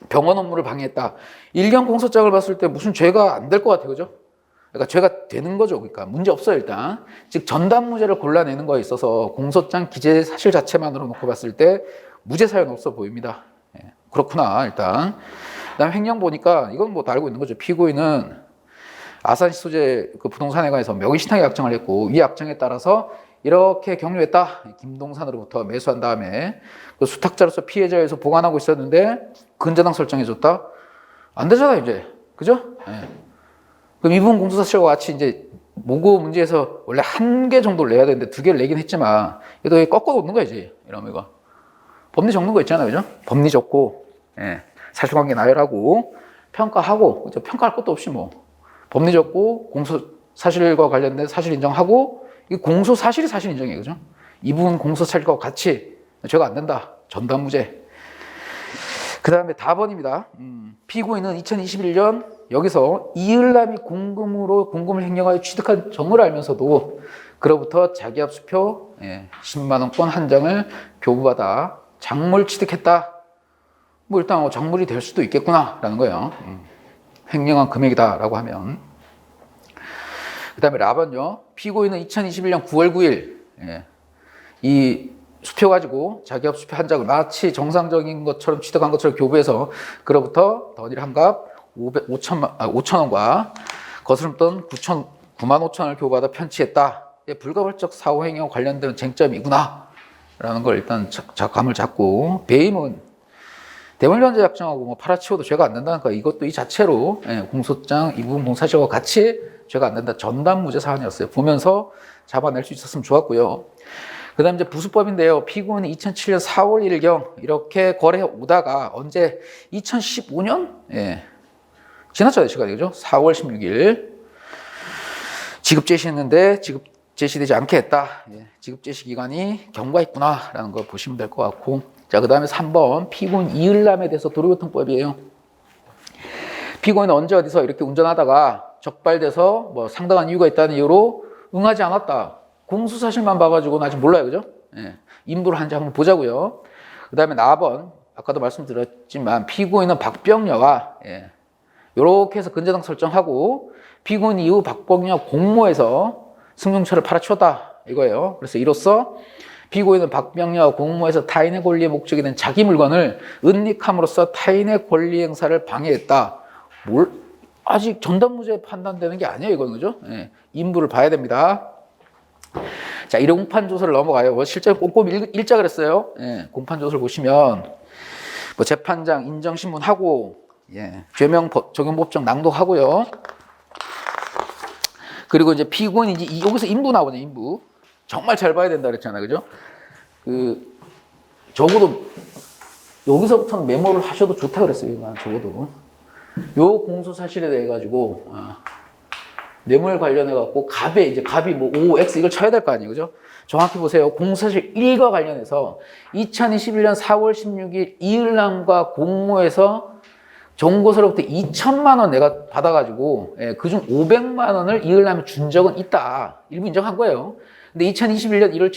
병원 업무를 방해했다. 일경 공소장을 봤을 때 무슨 죄가 안 될 것 같아요. 그죠? 그러니까 죄가 되는 거죠. 그러니까 문제 없어요, 일단. 즉, 전담무죄를 골라내는 거에 있어서 공소장 기재 사실 자체만으로 놓고 봤을 때 무죄 사유는 없어 보입니다. 예, 그렇구나, 일단. 그 다음 횡령 보니까 이건 뭐 다 알고 있는 거죠. 피고인은 아산시 소재 그 부동산에 관해서 명의신탁에 약정을 했고 이 약정에 따라서 이렇게 경료했다. 김동산으로부터 매수한 다음에 그 수탁자로서 피해자에서 보관하고 있었는데 근저당 설정해줬다. 안 되잖아요, 이제. 그죠? 네. 그럼 이 부분 공소사실과 같이 이제 모고 문제에서 원래 한 개 정도를 내야 되는데 두 개를 내긴 했지만 이거 꺾어 놓는 거지. 이러면 이거. 법리 적는 거 있잖아요, 그죠? 법리 적고, 예. 사실관계 나열하고, 평가하고, 그죠? 평가할 것도 없이 뭐. 법리 적고, 공소사실과 관련된 사실 인정하고, 이 공소사실이 사실 인정이에요, 그죠? 이 부분 공소사실과 같이 죄가 안 된다. 전담무죄. 그 다음에 다번입니다. 피고인은 2021년 여기서 이을남이 공금을 횡령하여 취득한 점을 알면서도 그로부터 자기압수표 10만 원권 한 장을 교부받아 작물 취득했다. 뭐 일단 작물이 될 수도 있겠구나라는 거예요. 횡령한 금액이다라고 하면. 그 다음에 라번요. 피고인은 2021년 9월 9일 이 수표 가지고 자기업 수표 한 장을 마치 정상적인 것처럼 취득한 것처럼 교부해서 그로부터 던일 한갑 5천 원과 거스름돈 9만 5천 원을 교부받아 편취했다. 불가벌적 사후행위와 관련된 쟁점이구나 라는 걸 일단 감을 잡고, 배임은 대물련제 약정하고 뭐 팔아치워도 죄가 안 된다니까 이것도 이 자체로 공소장 이 부분 공사실과 같이 죄가 안 된다. 전담무죄 사안이었어요. 보면서 잡아낼 수 있었으면 좋았고요. 그 다음 이제 부수법인데요. 피고인이 2007년 4월 1일경 이렇게 거래해 오다가 언제 2015년 지났잖아요, 시간이. 그죠? 4월 16일. 지급 제시했는데 지급 제시되지 않게 했다. 예, 지급 제시 기간이 경과했구나라는 거 보시면 될 것 같고. 자, 그 다음에 3번. 피고인 이을남에 대해서 도로교통법이에요. 피고인은 언제 어디서 이렇게 운전하다가 적발돼서 뭐 상당한 이유가 있다는 이유로 응하지 않았다. 공수사실만 봐가지고는 아직 몰라요. 그죠? 예, 인부를 한지 한번 보자고요. 그 다음에 4번. 아까도 말씀드렸지만 피고인은 박병여와 이렇게 해서 근저당 설정하고 피고인 이후 박병여 공모해서 승용차를 팔아치웠다 이거예요. 그래서 이로써 피고인은 박병여와 공모해서 타인의 권리의 목적이 된 자기 물건을 은닉함으로써 타인의 권리 행사를 방해했다. 아직 전담무죄 판단되는 게 아니에요, 이건. 그죠? 예, 인부를 봐야 됩니다. 자, 1회 공판조서를 넘어가요. 실제로 꼼꼼히 읽자 그랬어요. 예, 공판조서를 보시면 뭐 재판장 인정신문하고 죄명 적용법정 낭독하고요. 그리고 이제 피고인이 이제 여기서 인부 나오네, 인부. 정말 잘 봐야 된다 그랬잖아요, 그죠? 적어도 여기서부터는 메모를 하셔도 좋다 그랬어요, 이거 적어도. 요 공소 사실에 대해 가지고 뇌물 관련해 갖고 갑이 뭐 O, X 이걸 쳐야 될 거 아니에요, 그죠? 정확히 보세요. 공소사실 1과 관련해서 2021년 4월 16일 이을남과 공모해서 정고서로부터 2천만 원 내가 받아가지고 그중 500만 원을 이을남에 준 적은 있다. 일부 인정한 거예요. 근데 2021년 1월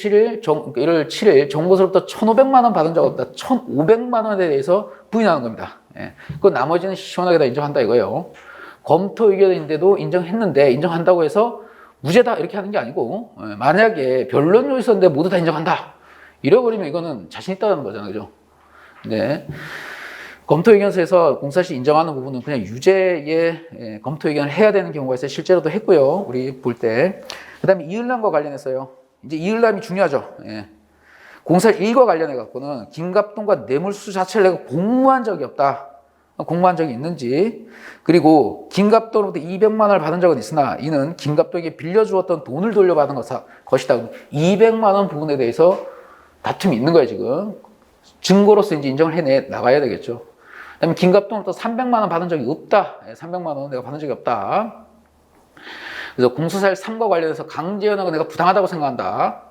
7일 정고서로부터 1,500만 원 받은 적 없다. 1,500만 원에 대해서 부인하는 겁니다. 그 나머지는 시원하게 다 인정한다 이거예요. 검토 의견인데도 인정했는데 인정한다고 해서 무죄다 이렇게 하는 게 아니고 만약에 변론 요소 있었는데 모두 다 인정한다 이래버리면 이거는 자신 있다는 거잖아요, 그죠? 네. 검토 의견서에서 공사실 인정하는 부분은 그냥 유죄의 검토 의견을 해야 되는 경우가 있어요. 실제로도 했고요, 우리 볼 때. 그다음에 이을남과 관련해서요. 이제 이을남이 중요하죠. 공사실 1과 관련해 갖고는 김갑동과 뇌물수 자체를 내가 공모한 적이 없다. 공모한 적이 있는지, 그리고 김갑동으로부터 200만 원을 받은 적은 있으나 이는 김갑동에게 빌려주었던 돈을 돌려받은 것이다. 200만 원 부분에 대해서 다툼이 있는 거예요, 지금. 증거로서 이제 인정을 해내 나가야 되겠죠. 그다음에 김갑동으로부터 300만 원 받은 적이 없다. 300만 원 내가 받은 적이 없다. 그래서 공소사실 3과 관련해서 강제연행은 내가 부당하다고 생각한다.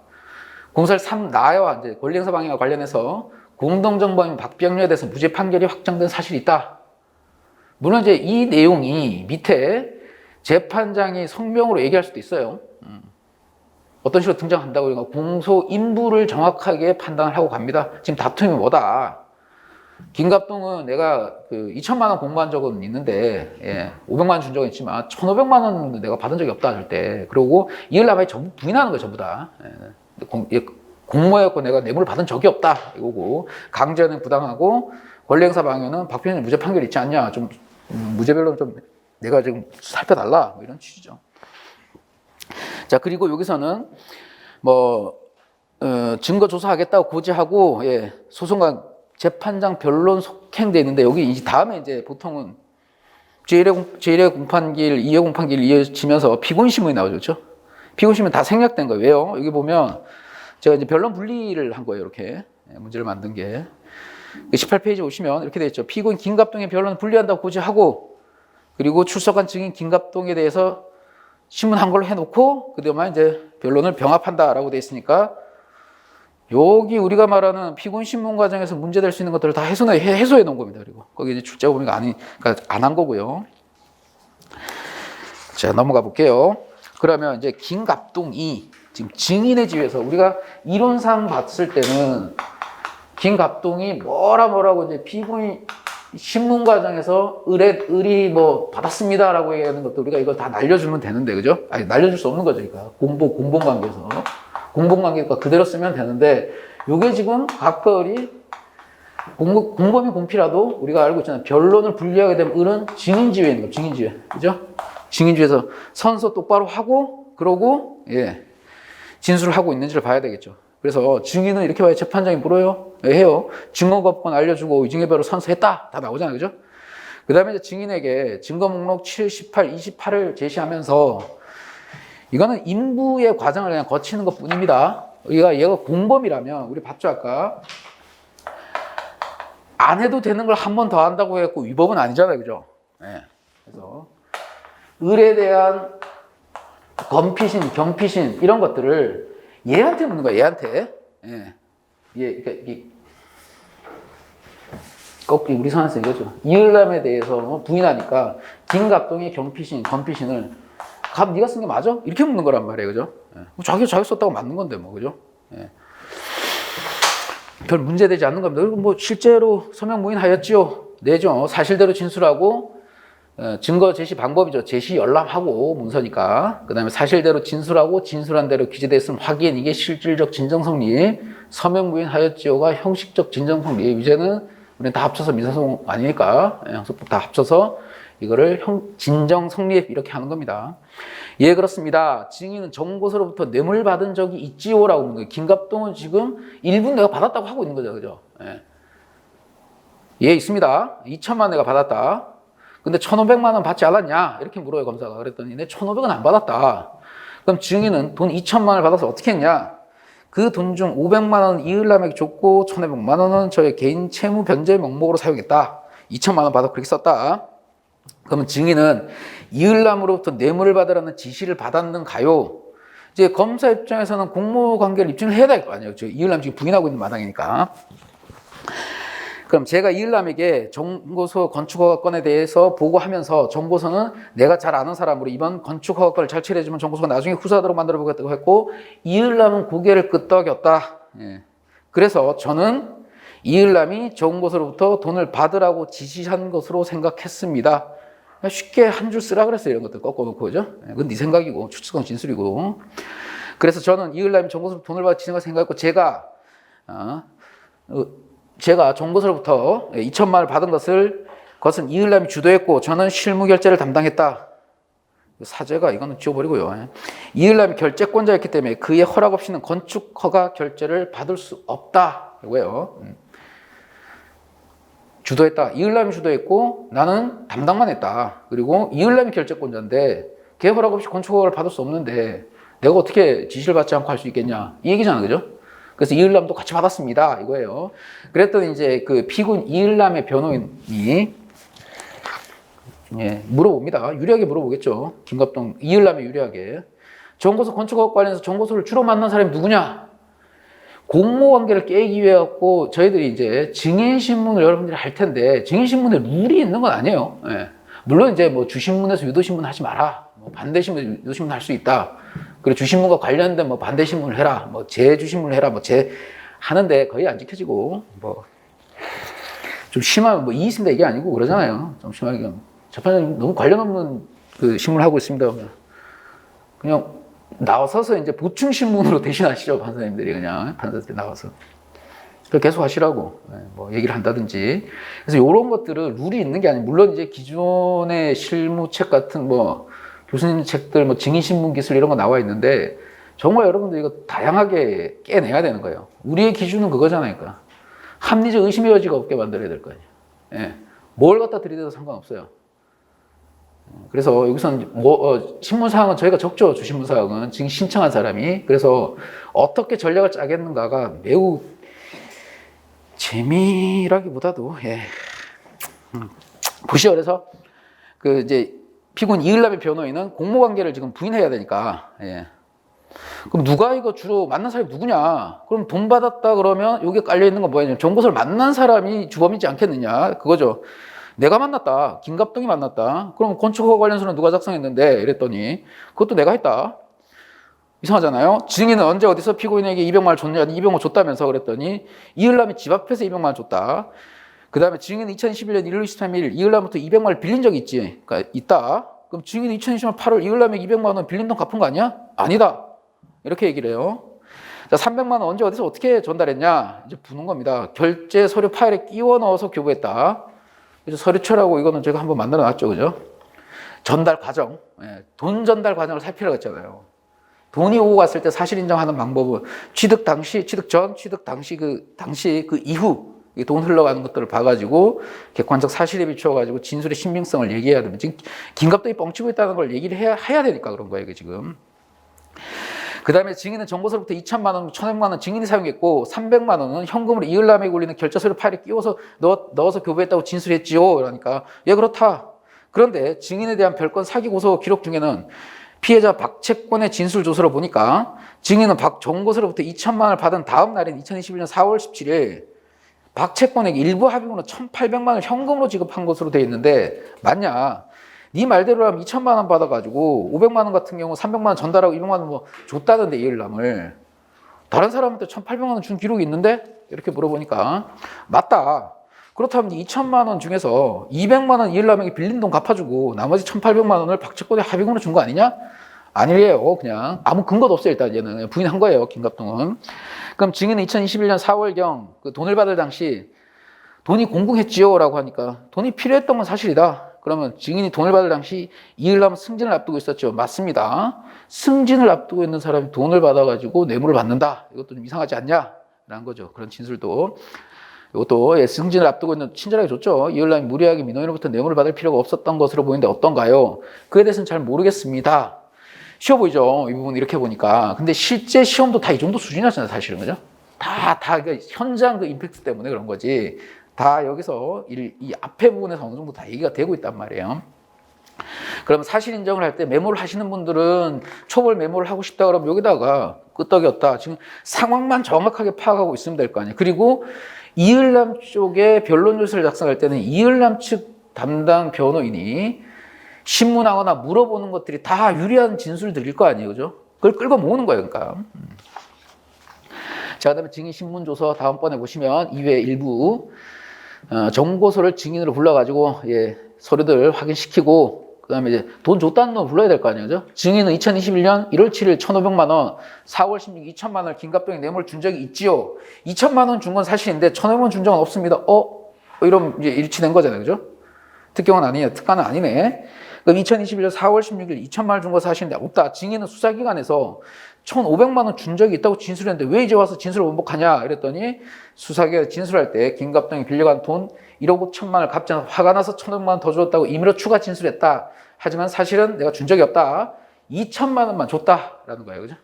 공소사실 3 나와 이제 권리행사 방해와 관련해서 공동정범인 박병여에 대해서 무죄 판결이 확정된 사실이 있다. 물론 이제 이 내용이 밑에 재판장이 성명으로 얘기할 수도 있어요. 어떤 식으로 등장한다고 그러니까 공소 인부를 정확하게 판단을 하고 갑니다. 지금 다툼이 뭐다. 김갑동은 내가 2천만 원 공모한 적은 있는데 500만 원 준 적은 있지만 1,500만 원은 내가 받은 적이 없다 할 때, 그리고 이을남이 전부 부인하는 거예요, 전부 다. 공모했고 내가 뇌물을 받은 적이 없다 이거고, 강제는 부당하고 권리행사 방해는 박병현 무죄 판결 있지 않냐, 좀 무죄별로 좀 내가 지금 살펴달라 뭐 이런 취지죠. 자, 그리고 여기서는 뭐 증거 조사하겠다고 고지하고 소송관 재판장 변론 속행돼 있는데, 여기 이제 다음에 이제 보통은 제1회 공판기일, 2회 공판기일 이어지면서 피고인 신문이 나오죠, 그렇죠? 피고인 신문 다 생략된 거예요. 왜요? 여기 보면 제가 이제 변론 분리를 한 거예요, 이렇게 문제를 만든 게. 18페이지 오시면 이렇게 돼 있죠. 피고인 김갑동의 변론을 분리한다고 고지하고, 그리고 출석한 증인 김갑동에 대해서 신문한 걸로 해놓고 그다음에 이제 변론을 병합한다라고 돼 있으니까, 여기 우리가 말하는 피고인 신문 과정에서 문제될 수 있는 것들을 다 해소해 놓은 겁니다. 그리고 거기 이제 출제 범위가 그러니까 안 한 거고요. 자, 넘어가 볼게요. 그러면 이제 김갑동이 지금 증인의 지위에서 우리가 이론상 봤을 때는 김갑동이 뭐라고 이제 피고인 신문 과정에서 의리 뭐 받았습니다라고 얘기하는 것도 우리가 이걸 다 날려주면 되는데, 그죠? 아니, 날려줄 수 없는 거죠, 그러니까 공본 관계에서. 공본 관계가 그대로 쓰면 되는데, 요게 지금 각거리 공범이 공피라도 우리가 알고 있잖아요. 변론을 분리하게 되면 을은 증인지위에 있는 거예요. 증인지위. 그죠? 증인지위에서 선서 똑바로 하고, 그러고, 진술을 하고 있는지를 봐야 되겠죠. 그래서 증인은 이렇게 봐야 재판장이 물어요. 해요. 증거가 없건 알려주고 의증해배로 선서했다. 다 나오잖아요. 그죠? 그 다음에 이제 증인에게 증거 목록 7, 18, 28을 제시하면서, 이거는 인부의 과정을 그냥 거치는 것 뿐입니다. 얘가 공범이라면, 우리 봤죠, 아까. 안 해도 되는 걸 한 번 더 한다고 했고, 위법은 아니잖아요. 그죠? 그래서 을에 대한 건피신, 경피신 이런 것들을 얘한테 묻는 거야. 얘한테. 예. 그러니까 꼭 우리 선에서 이거죠. 이을남에 대해서 부인하니까 김갑동의 경피신, 건피신을 갑 네가 쓴 게 맞아? 이렇게 묻는 거란 말이에요, 그죠? 예. 자기가 썼다고 맞는 건데 뭐, 그죠? 예. 별 문제되지 않는 겁니다. 그리고 뭐 실제로 서명 부인하였지요. 내죠. 사실대로 진술하고 증거 제시 방법이죠. 제시 열람하고 문서니까. 그 다음에 사실대로 진술하고 진술한 대로 기재됐음 확인. 이게 실질적 진정성리. 서명 부인하였지요가 형식적 진정성리. 이제는 우리는 다 합쳐서 민사소송 아니니까 형사법 다 합쳐서 이거를 진정성리 이렇게 하는 겁니다. 예, 그렇습니다. 증인은 정고서로부터 뇌물 받은 적이 있지요라고 묻는 거예요. 김갑동은 지금 일부 내가 받았다고 하고 있는 거죠, 그죠? 예, 예 있습니다. 2천만 내가 받았다. 근데 1,500만 원 받지 않았냐? 이렇게 물어요, 검사가. 그랬더니 내 1,500원 안 받았다. 그럼 증인은 돈 2천만 원을 받아서 어떻게 했냐? 그 돈 중 500만 원 이을남에게 줬고 1,500만 원은 저의 개인 채무 변제 명목으로 사용했다. 2천만 원 받아 그렇게 썼다. 그러면 증인은 이을남으로부터 뇌물을 받으라는 지시를 받았는가요? 이제 검사 입장에서는 공모 관계를 입증을 해야 될 거 아니에요. 이을남 지금 부인하고 있는 마당이니까. 그럼 제가 이을남에게 정고소 건축허가건에 대해서 보고하면서 정고소는 내가 잘 아는 사람으로 이번 건축허가건을 잘 처리해주면 정고소가 나중에 후사하도록 만들어보겠다고 했고 이을남은 고개를 끄덕였다. 예. 그래서 저는 이을남이 정고소로부터 돈을 받으라고 지시한 것으로 생각했습니다. 쉽게 한 줄 쓰라 그랬어요. 이런 것들 꺾어놓고, 그죠? 그건 네 생각이고, 추측은 진술이고. 그래서 저는 이을남이 정고소로부터 돈을 받아 지시한 걸 생각했고, 제가 정고소로부터 2천만 원을 받은 것은 이을남이 주도했고, 저는 실무 결제를 담당했다. 사제가 이거는 지워버리고요. 이을남이 결제권자였기 때문에 그의 허락 없이는 건축 허가 결제를 받을 수 없다. 이거예요. 주도했다. 이을남이 주도했고 나는 담당만 했다. 그리고 이을남이 결제권자인데 걔 허락 없이 건축허가를 받을 수 없는데 내가 어떻게 지시를 받지 않고 할 수 있겠냐 이 얘기잖아, 그죠? 그래서 이을남도 같이 받았습니다. 이거예요. 그랬더니 이제 그 피고인 이을남의 변호인이 물어봅니다. 유리하게 물어보겠죠. 김갑동 이을남이 유리하게 정고소 건축허가 관련해서 정고소를 주로 만난 사람이 누구냐? 공모관계를 깨기 위해 갖고 저희들이 이제 증인신문을 여러분들이 할 텐데 증인신문에 룰이 있는 건 아니에요. 예. 물론 이제 뭐 주신문에서 유도신문 하지 마라. 뭐 반대신문, 유도신문 할 수 있다. 그리고 주신문과 관련된 뭐 반대신문을 해라. 뭐 재주신문을 해라. 뭐 하는데 거의 안 지켜지고 뭐 좀 심하면 뭐 이의신다 이게 아니고 그러잖아요. 좀 심하게 재판장님 너무 관련 없는 그 신문을 하고 있습니다. 그냥 나와서서 이제 보충 신문으로 대신하시죠, 판사님들이 그냥 판사들 나와서 계속 하시라고 뭐 얘기를 한다든지. 그래서 이런 것들은 룰이 있는 게 아니고 물론 이제 기존의 실무책 같은 뭐 교수님 책들 뭐 증인 신문 기술 이런 거 나와 있는데 정말 여러분들 이거 다양하게 깨내야 되는 거예요. 우리의 기준은 그거잖아요. 그러니까 합리적 의심의 여지가 없게 만들어야 될 거 아니에요. 예. 뭘 갖다 들이대도 상관없어요. 그래서 여기서는 신문사항은 저희가 적죠. 주신문사항은 지금 신청한 사람이. 그래서 어떻게 전략을 짜겠는가가 매우 재미라기보다도 보시죠. 그래서 그 이제 피고인 이을남의 변호인은 공모관계를 지금 부인해야 되니까 그럼 누가 이거 주로 만난 사람이 누구냐? 그럼 돈 받았다 그러면 여기에 깔려 있는 건 뭐냐? 정보서를 만난 사람이 주범이지 않겠느냐? 그거죠. 내가 만났다. 김갑동이 만났다. 그럼 건축허가 관련서는 누가 작성했는데? 이랬더니 그것도 내가 했다. 이상하잖아요. 증인은 언제 어디서 피고인에게 200만 원 줬냐? 200만 줬다면서 그랬더니 이을남이 집 앞에서 200만 원 줬다. 그 다음에 증인은 2021년 1월 23일 이을남부터 200만 원을 빌린 적이 있지. 그러니까 있다. 그럼 증인은 2020년 8월 이을남에게 200만 원 빌린 돈 갚은 거 아니야? 아니다. 이렇게 얘기를 해요. 자, 300만 원 언제 어디서 어떻게 전달했냐? 이제 부는 겁니다. 결제 서류 파일에 끼워 넣어서 교부했다. 그래서 서류처라고 이거는 제가 한번 만들어 놨죠. 그죠? 전달 과정. 돈 전달 과정을 살피라고 했잖아요. 돈이 오고 갔을 때 사실 인정하는 방법은 취득 당시, 취득 전, 취득 당시 그 이후 돈 흘러가는 것들을 봐가지고 객관적 사실에 비추어가지고 진술의 신빙성을 얘기해야 되면 지금 김갑동이 뻥치고 있다는 걸 얘기를 해야 되니까 그런 거예요. 지금. 그 다음에 증인은 정보서로부터 2천만 원, 1,100만 원 증인이 사용했고 300만 원은 현금으로 이을남에게 올리는 결제서류 파일에 끼워서 넣어서 교부했다고 진술했지요. 그러니까 그렇다. 그런데 증인에 대한 별건 사기 고소 기록 중에는 피해자 박채권의 진술 조서를 보니까 증인은 정고서로부터 2천만 원을 받은 다음 날인 2021년 4월 17일 박채권에게 일부 합의금으로 1,800만 원을 현금으로 지급한 것으로 되어 있는데 맞냐? 네 말대로 하면 2천만 원 받아가지고 500만 원 같은 경우 300만 원 전달하고 200만 원 뭐 줬다던데 이을남을 다른 사람한테 1,800만 원 준 기록이 있는데 이렇게 물어보니까 맞다. 그렇다면 2천만 원 중에서 200만 원 이을남에게 빌린 돈 갚아주고 나머지 1,800만 원을 박채권에 합의금으로 준 거 아니냐? 아니래요. 그냥 아무 근거도 없어요. 일단 얘는 부인한 거예요. 김갑동은. 그럼 증인은 2021년 4월경 그 돈을 받을 당시 돈이 공공했지요 라고 하니까 돈이 필요했던 건 사실이다. 그러면 증인이 돈을 받을 당시 이을남 승진을 앞두고 있었죠. 맞습니다. 승진을 앞두고 있는 사람이 돈을 받아가지고 뇌물을 받는다. 이것도 좀 이상하지 않냐? 라는 거죠. 그런 진술도. 이것도 승진을 앞두고 있는 친절하게 줬죠. 이을남이 무리하게 민원인으로부터 뇌물을 받을 필요가 없었던 것으로 보이는데 어떤가요? 그에 대해서는 잘 모르겠습니다. 쉬워 보이죠? 이 부분 이렇게 보니까. 근데 실제 시험도 다 이 정도 수준이었잖아요, 사실은. 그죠? 그 현장 그 임팩트 때문에 그런 거지. 다 여기서 이 앞에 부분에서 어느 정도 다 얘기가 되고 있단 말이에요. 그럼 사실 인정을 할 때 메모를 하시는 분들은 초벌 메모를 하고 싶다 그러면 여기다가 끄떡이었다. 지금 상황만 정확하게 파악하고 있으면 될 거 아니에요. 그리고 이을남 쪽에 변론 요소를 작성할 때는 이을남 측 담당 변호인이 신문하거나 물어보는 것들이 다 유리한 진술들일 거 아니에요. 그죠? 그걸 끌고 모으는 거예요. 그러니까. 자, 그 다음에 증인 신문조서 다음번에 보시면 이외 일부 정고소를 증인으로 불러가지고 서류들 확인시키고 그 다음에 이제 돈 줬다는 놈 불러야 될 거 아니에요. 그죠? 증인은 2021년 1월 7일 1,500만 원, 4월 16일 2천만 원을 김갑동이 뇌물 준 적이 있지요. 2천만 원 준 건 사실인데 1,500만 원 준 적은 없습니다. 이러면 이제 일치된 거잖아요. 그죠? 특경은 아니냐, 특가는 아니네. 그럼 2021년 4월 16일 2천만 원 준 거 사실인데 없다. 증인은 수사기관에서 1,500만 원 준 적이 있다고 진술했는데 왜 이제 와서 진술을 원복하냐 이랬더니 수사기관에 진술할 때 김갑동이 빌려간 돈 1억 5천만 원을 갚지 않아서 화가 나서 1,500만 원 더 줬다고 임의로 추가 진술했다. 하지만 사실은 내가 준 적이 없다. 2천만 원만 줬다라는 거예요. 그죠?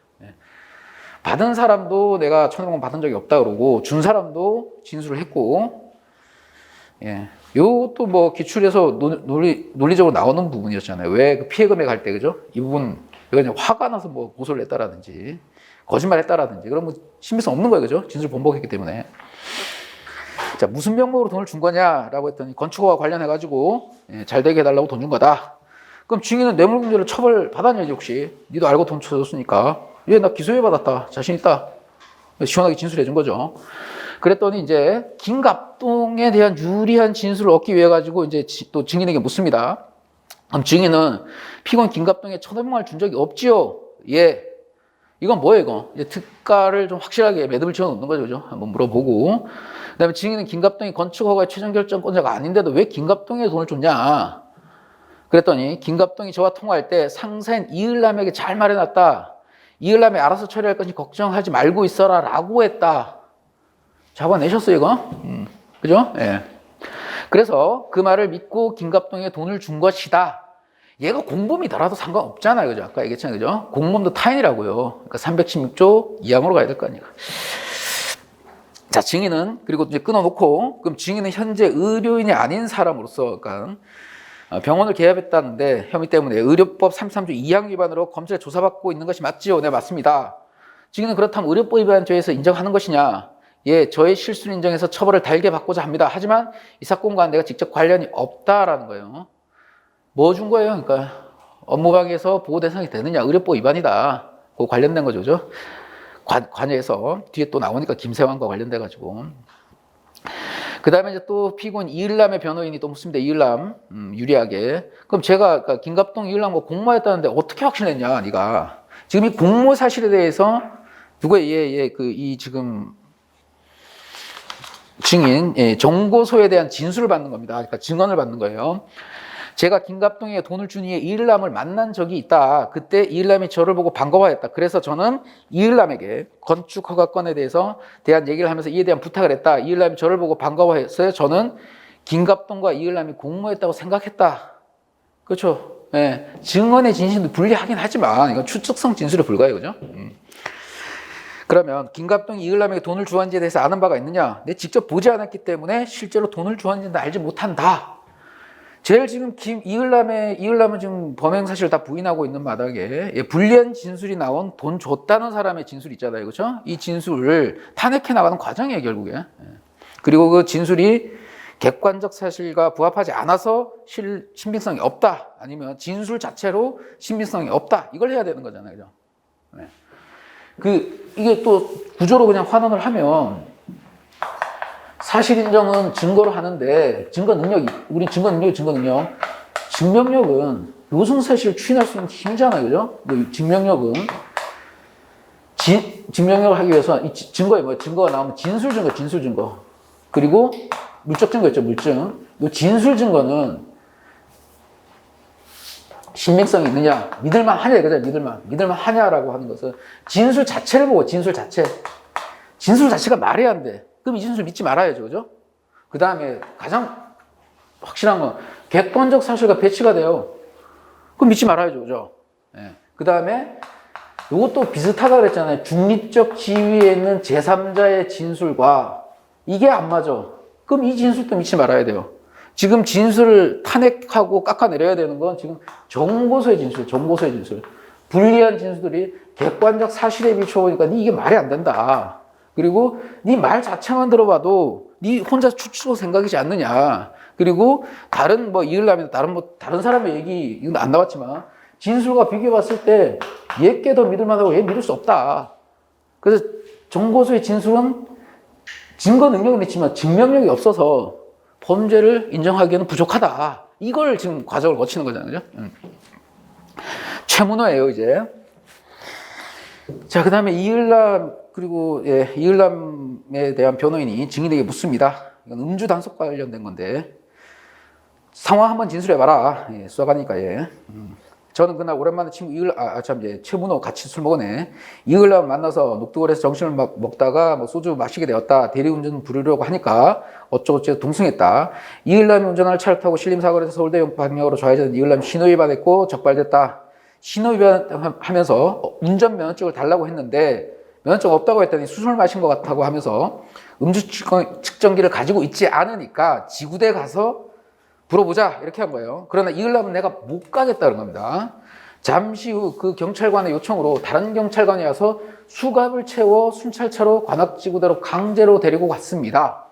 받은 사람도 내가 1,500만 원 받은 적이 없다 그러고 준 사람도 진술을 했고 요것도 뭐 기출에서 논리적으로 나오는 부분이었잖아요. 왜 그 피해 금액 할 때, 그죠? 이 부분, 이거 화가 나서 뭐 고소를 했다라든지, 거짓말 했다라든지, 그런 뭐 신빙성 없는 거예요. 그죠? 진술 번복했기 때문에. 자, 무슨 명목으로 돈을 준 거냐라고 했더니 건축허와 관련해가지고 잘 되게 해달라고 돈 준 거다. 그럼 증인은 뇌물공제를 처벌 받았냐지 혹시? 니도 알고 돈 쳐줬으니까. 나 기소유예 받았다. 자신 있다. 시원하게 진술해 준 거죠. 그랬더니 이제 김갑동에 대한 유리한 진술을 얻기 위해 가지고 이제 또 증인에게 묻습니다. 그럼 증인은 피고인 김갑동에 1,500만 원을 준 적이 없지요? 예. 이건 뭐예요, 이거? 이제 특가를 좀 확실하게 매듭을 지어 놓는 거죠, 그죠? 한번 물어보고. 그 다음에 증인은 김갑동이 건축허가의 최종 결정권자가 아닌데도 왜 김갑동에 돈을 줬냐? 그랬더니 김갑동이 저와 통화할 때 상사인 이을남에게 잘 말해놨다. 이을남이 알아서 처리할 것이 걱정하지 말고 있어라 라고 했다. 잡아내셨어요, 이거? 그죠? 그래서 그 말을 믿고 김갑동에게 돈을 준 것이다. 얘가 공범이더라도 상관없잖아요, 그죠? 아까 얘기했잖아요, 그죠? 공범도 타인이라고요. 그러니까 316조 2항으로 가야 될 거 아니에요. 자, 증인은, 그리고 이제 끊어놓고, 그럼 증인은 현재 의료인이 아닌 사람으로서, 그러니까 병원을 개업했다는데 혐의 때문에 의료법 33조 2항 위반으로 검찰에 조사받고 있는 것이 맞지요? 네, 맞습니다. 증인은 그렇다면 의료법 위반 죄에서 인정하는 것이냐? 예, 저의 실수를 인정해서 처벌을 달게 받고자 합니다. 하지만 이 사건과 내가 직접 관련이 없다라는 거예요. 뭐 준 거예요? 그러니까 업무방해에서 보호 대상이 되느냐? 의료법 위반이다. 그 관련된 거죠, 그죠? 관여해서 뒤에 또 나오니까 김세환과 관련돼 가지고. 그 다음에 이제 또 피고인 이을남의 변호인이 또 묻습니다. 이을남 유리하게. 그럼 제가 그러니까 김갑동 이을남 뭐 공모했다는데 어떻게 확신했냐? 네가 지금 이 공모 사실에 대해서 누구의 이 지금 증인 정고소에 대한 진술을 받는 겁니다. 그러니까 증언을 받는 거예요. 제가 김갑동에게 돈을 준 이에 이을남을 만난 적이 있다. 그때 이을남이 저를 보고 반가워했다. 그래서 저는 이을남에게 건축 허가권에 대한 얘기를 하면서 이에 대한 부탁을 했다. 이을남이 저를 보고 반가워했어요. 저는 김갑동과 이을남이 공모했다고 생각했다. 그렇죠? 증언의 진실도 불리하긴 하지만 이건 추측성 진술에 불과해요. 그죠? 그러면 김갑동이 이을남에게 돈을 주었는지에 대해서 아는 바가 있느냐? 내 직접 보지 않았기 때문에 실제로 돈을 주었는지는 알지 못한다. 제일 지금 이을남은 지금 범행 사실을 다 부인하고 있는 마당에 불리한 진술이 나온 돈 줬다는 사람의 진술 있잖아요. 그렇죠? 이 진술을 탄핵해 나가는 과정이에요, 결국에. 그리고 그 진술이 객관적 사실과 부합하지 않아서 신빙성이 없다. 아니면 진술 자체로 신빙성이 없다. 이걸 해야 되는 거잖아요. 그죠? 이게 또 구조로 그냥 환원을 하면 사실 인정은 증거로 하는데 증거 능력이, 우리 증거 능력. 증명력은 요성 사실을 추인할 수 있는 힘이잖아요. 그죠? 증명력은 증명력을 하기 위해서 이 증거에 증거가 나오면 진술 증거. 그리고 물적 증거 있죠, 물증. 이 진술 증거는 신빙성이 있느냐, 믿을만 하냐, 이거죠, 믿을만 하냐라고 하는 것은 진술 자체를 보고, 진술 자체가 말이 안 돼. 그럼 이 진술 믿지 말아야죠, 그죠? 그 다음에 가장 확실한 건 객관적 사실과 배치가 돼요. 그럼 믿지 말아야죠, 그죠? 그 다음에 이것도 비슷하다 그랬잖아요. 중립적 지위에 있는 제3자의 진술과 이게 안 맞아. 그럼 이 진술도 믿지 말아야 돼요. 지금 진술을 탄핵하고 깎아내려야 되는 건 지금 정보서의 진술. 불리한 진술들이 객관적 사실에 비춰보니까 이게 말이 안 된다. 그리고 네 말 자체만 들어봐도 네 혼자 추측으로 생각이지 않느냐. 그리고 다른 이을남이나 다른 사람의 얘기 이건 안 나왔지만 진술과 비교해봤을 때 얘께 더 믿을만하고 얘 믿을 수 없다. 그래서 정보서의 진술은 증거 능력은 있지만 증명력이 없어서 범죄를 인정하기에는 부족하다. 이걸 지금 과정을 거치는 거잖아요. 최문호예요, 이제. 자, 그 다음에 이을남, 그리고 이을남에 대한 변호인이 증인에게 묻습니다. 이건 음주 단속 관련된 건데 상황 한번 진술해봐라. 수사관이니까. 저는 그날 오랜만에 친구 최문호 같이 술 먹었네. 이을남 만나서 녹두거리에서 정신을 먹다가 소주 마시게 되었다. 대리운전 부르려고 하니까 어쩌고저쩌고 동승했다. 이을남이 운전하는 차를 타고 신림사거리에서 서울대 방향으로 좌회전 이을남이 신호위반했고 적발됐다. 신호위반하면서 운전면허증을 달라고 했는데 면허증 없다고 했더니 술을 마신 것 같다고 하면서 음주 측정기를 가지고 있지 않으니까 지구대 가서 물어보자 이렇게 한 거예요. 그러나 이을남은 내가 못 가겠다 그런 겁니다. 잠시 후 그 경찰관의 요청으로 다른 경찰관이 와서 수갑을 채워 순찰차로 관악지구대로 강제로 데리고 갔습니다.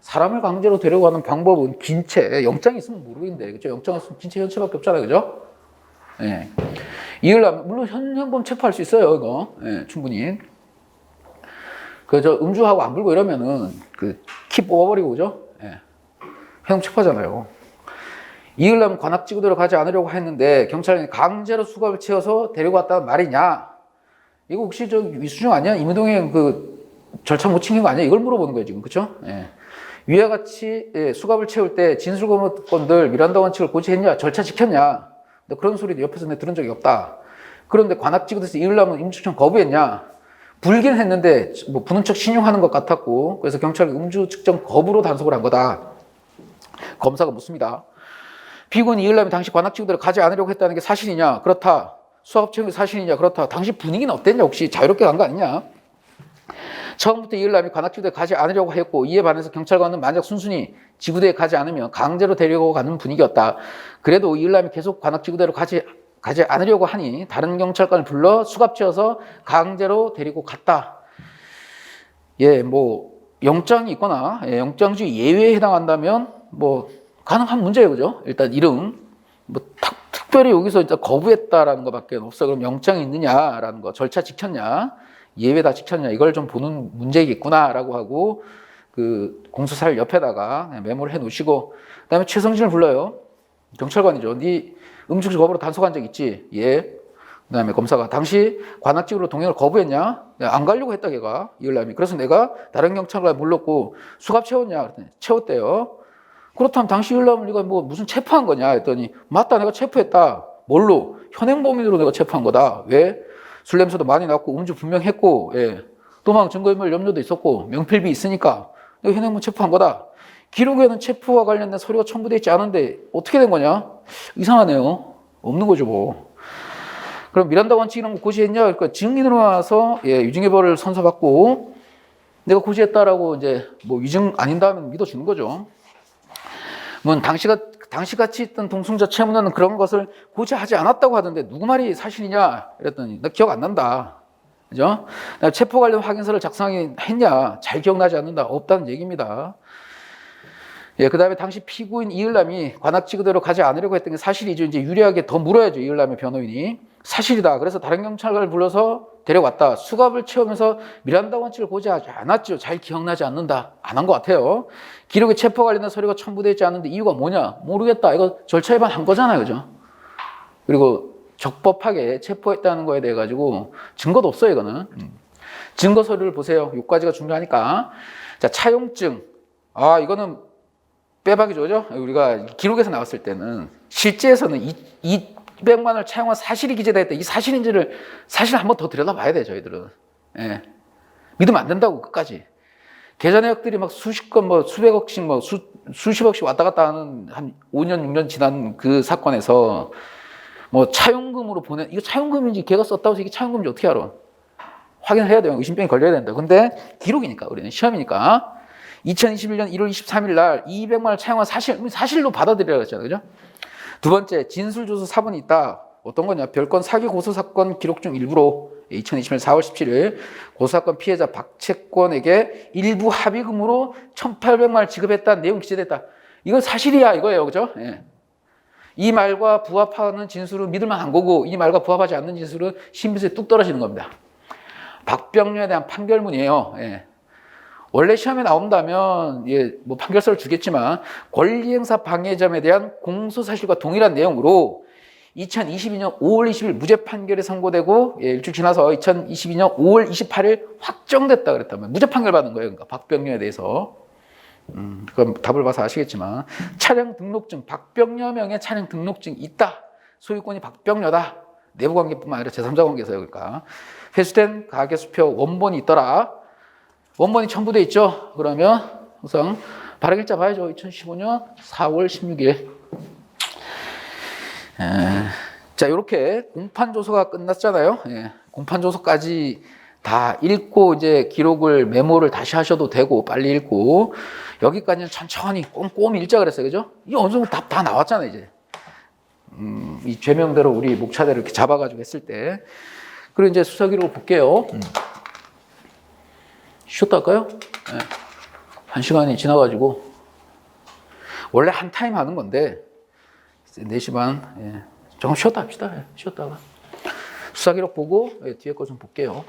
사람을 강제로 데려가는 방법은 긴체, 영장이 있으면 모르겠는데, 그렇죠? 영장 있으면 긴체 현체밖에 없잖아요, 그죠? 이을남 물론 현행범 체포할 수 있어요, 이거. 충분히. 음주하고 안 불고 이러면은 키 뽑아버리고, 그죠? 형 체포하잖아요. 이을남 관악지구대로 가지 않으려고 했는데 경찰이 강제로 수갑을 채워서 데리고 왔다는 말이냐? 이거 혹시 위수정 아니야? 임의동행 절차 못 챙긴 거 아니야? 이걸 물어보는 거예요, 지금. 그쵸? 위와 같이 수갑을 채울 때 진술거부건들 미란다 원칙을 고지했냐? 절차 지켰냐? 근데 그런 소리도 옆에서 내가 들은 적이 없다. 그런데 관악지구대에서 이을남은 임축청 거부했냐? 불긴 했는데 부는 척 신용하는 것 같았고 그래서 경찰이 음주 측정 거부로 단속을 한 거다. 검사가 묻습니다. 피고인 이을남이 당시 관악지구대로 가지 않으려고 했다는 게 사실이냐? 그렇다. 수갑 채운 게 사실이냐? 그렇다. 당시 분위기는 어땠냐? 혹시 자유롭게 간 거 아니냐? 처음부터 이을남이 관악지구대에 가지 않으려고 했고 이에 반해서 경찰관은 만약 순순히 지구대에 가지 않으면 강제로 데리고 가는 분위기였다. 그래도 이을남이 계속 관악지구대로 가지 않으려고 하니 다른 경찰관을 불러 수갑 채워서 강제로 데리고 갔다. 영장이 있거나 영장주의 예외에 해당한다면 가능한 문제예요, 그죠? 일단 이름 특별히 여기서 일단 거부했다라는 것밖에 없어. 그럼 영장이 있느냐라는 거, 절차 지켰냐, 예외 다 지켰냐 이걸 좀 보는 문제겠구나라고 하고 공소사를 옆에다가 메모를 해놓으시고 그다음에 최성진을 불러요. 경찰관이죠. 네 음주 거부로 단속한 적 있지? 예. 그다음에 검사가 당시 관악지구로 동행을 거부했냐? 안 가려고 했다 걔가 이을남이. 그래서 내가 다른 경찰관에 불렀고 수갑 채웠냐? 그랬더니 채웠대요. 그렇다면 당시 이을남을 네가 무슨 체포한 거냐? 했더니 맞다, 내가 체포했다. 뭘로? 현행범인으로 내가 체포한 거다. 왜? 술 냄새도 많이 났고 음주 분명했고 도망 증거인멸 염려도 있었고 명필비 있으니까 내가 현행범 체포한 거다. 기록에는 체포와 관련된 서류가 첨부되어 있지 않은데 어떻게 된 거냐? 이상하네요. 없는 거죠, 그럼 미란다 원칙 이런 거 고지했냐? 그러니까 증인으로 와서 위증해벌을 선서받고 내가 고지했다라고 이제 위증 아닌다 하면 믿어주는 거죠. 당시가 당시 같이 있던 동승자 채무는 그런 것을 고지하지 않았다고 하던데 누구 말이 사실이냐 이랬더니 나 기억 안 난다. 그죠? 체포 관련 확인서를 작성했냐? 잘 기억나지 않는다. 없다는 얘기입니다. 예, 그 다음에 당시 피고인 이을남이 관악지구대로 가지 않으려고 했던 게 사실이죠. 이제 유리하게 더 물어야죠. 이을남의 변호인이. 사실이다. 그래서 다른 경찰관을 불러서 데려왔다. 수갑을 채우면서 미란다 원칙을 고지하지 않았죠. 잘 기억나지 않는다. 안 한 것 같아요. 기록에 체포 관련된 서류가 첨부되어 있지 않은데 이유가 뭐냐? 모르겠다. 이거 절차 위반한 거잖아요. 그죠? 그리고 적법하게 체포했다는 거에 대해 가지고 증거도 없어요. 이거는. 증거 서류를 보세요. 요까지가 중요하니까. 자, 차용증. 아, 이거는 빼박이죠. 그죠? 우리가 기록에서 나왔을 때는 실제에서는 200만 원을 차용한 사실이 기재되어 있다. 이 사실인지를 사실 한번 더 들여다봐야 돼요. 저희들은. 예. 믿으면 안 된다고 끝까지. 계좌 내역들이 막 수십 건, 뭐 수백억씩, 뭐 수십억씩 왔다 갔다 하는 한 5년, 6년 지난 그 사건에서 뭐 차용금으로 이거 차용금인지 걔가 썼다고 해서 이게 차용금인지 어떻게 알아? 확인을 해야 돼요. 의심병이 걸려야 된다. 근데 기록이니까, 우리는 시험이니까. 2021년 1월 23일 날 200만 원을 차용한 사실로 받아들이라고 했잖아요. 그죠? 두 번째, 진술조서 사본이 있다. 어떤 거냐? 별건 사기 고소사건 기록 중 일부로 2021년 4월 17일 고소사건 피해자 박채권에게 일부 합의금으로 1,800만 원을 지급했다는 내용이 기재됐다. 이건 사실이야 이거예요. 그죠? 예. 이 말과 부합하는 진술은 믿을만한 거고 이 말과 부합하지 않는 진술은 신빙성이 뚝 떨어지는 겁니다. 박병렬에 대한 판결문이에요. 예. 원래 시험에 나온다면 예, 뭐 판결서를 주겠지만 권리행사 방해점에 대한 공소사실과 동일한 내용으로 2022년 5월 20일 무죄 판결이 선고되고 예, 일주일 지나서 2022년 5월 28일 확정됐다 그랬다면 무죄 판결 받은 거예요. 그러니까 박병렬에 대해서. 그럼 답을 봐서 아시겠지만 차량 등록증 박병렬 명의 차량 등록증이 있다. 소유권이 박병렬다. 내부 관계뿐만 아니라 제3자 관계에서요. 그러니까 회수된 가계수표 원본이 있더라. 원본이 첨부돼 있죠. 그러면 우선 발행일자 봐야죠. 2015년 4월 16일. 자, 이렇게 공판조서가 끝났잖아요. 예, 공판조서까지 다 읽고 이제 기록을 메모를 다시 하셔도 되고 빨리 읽고 여기까지는 천천히 꼼꼼히 읽자 그랬어요. 그죠? 이 어느 정도 답 다 나왔잖아요. 이제 이 죄명대로 우리 목차대로 이렇게 잡아가지고 했을 때. 그리고 이제 수사 기록을 볼게요. 쉬었다 할까요? 네. 1시간이 지나가지고 원래 한 타임 하는 건데 4시 반 예. 조금 쉬었다 합시다. 예. 쉬었다가 수사 기록 보고 예, 뒤에 거 좀 볼게요.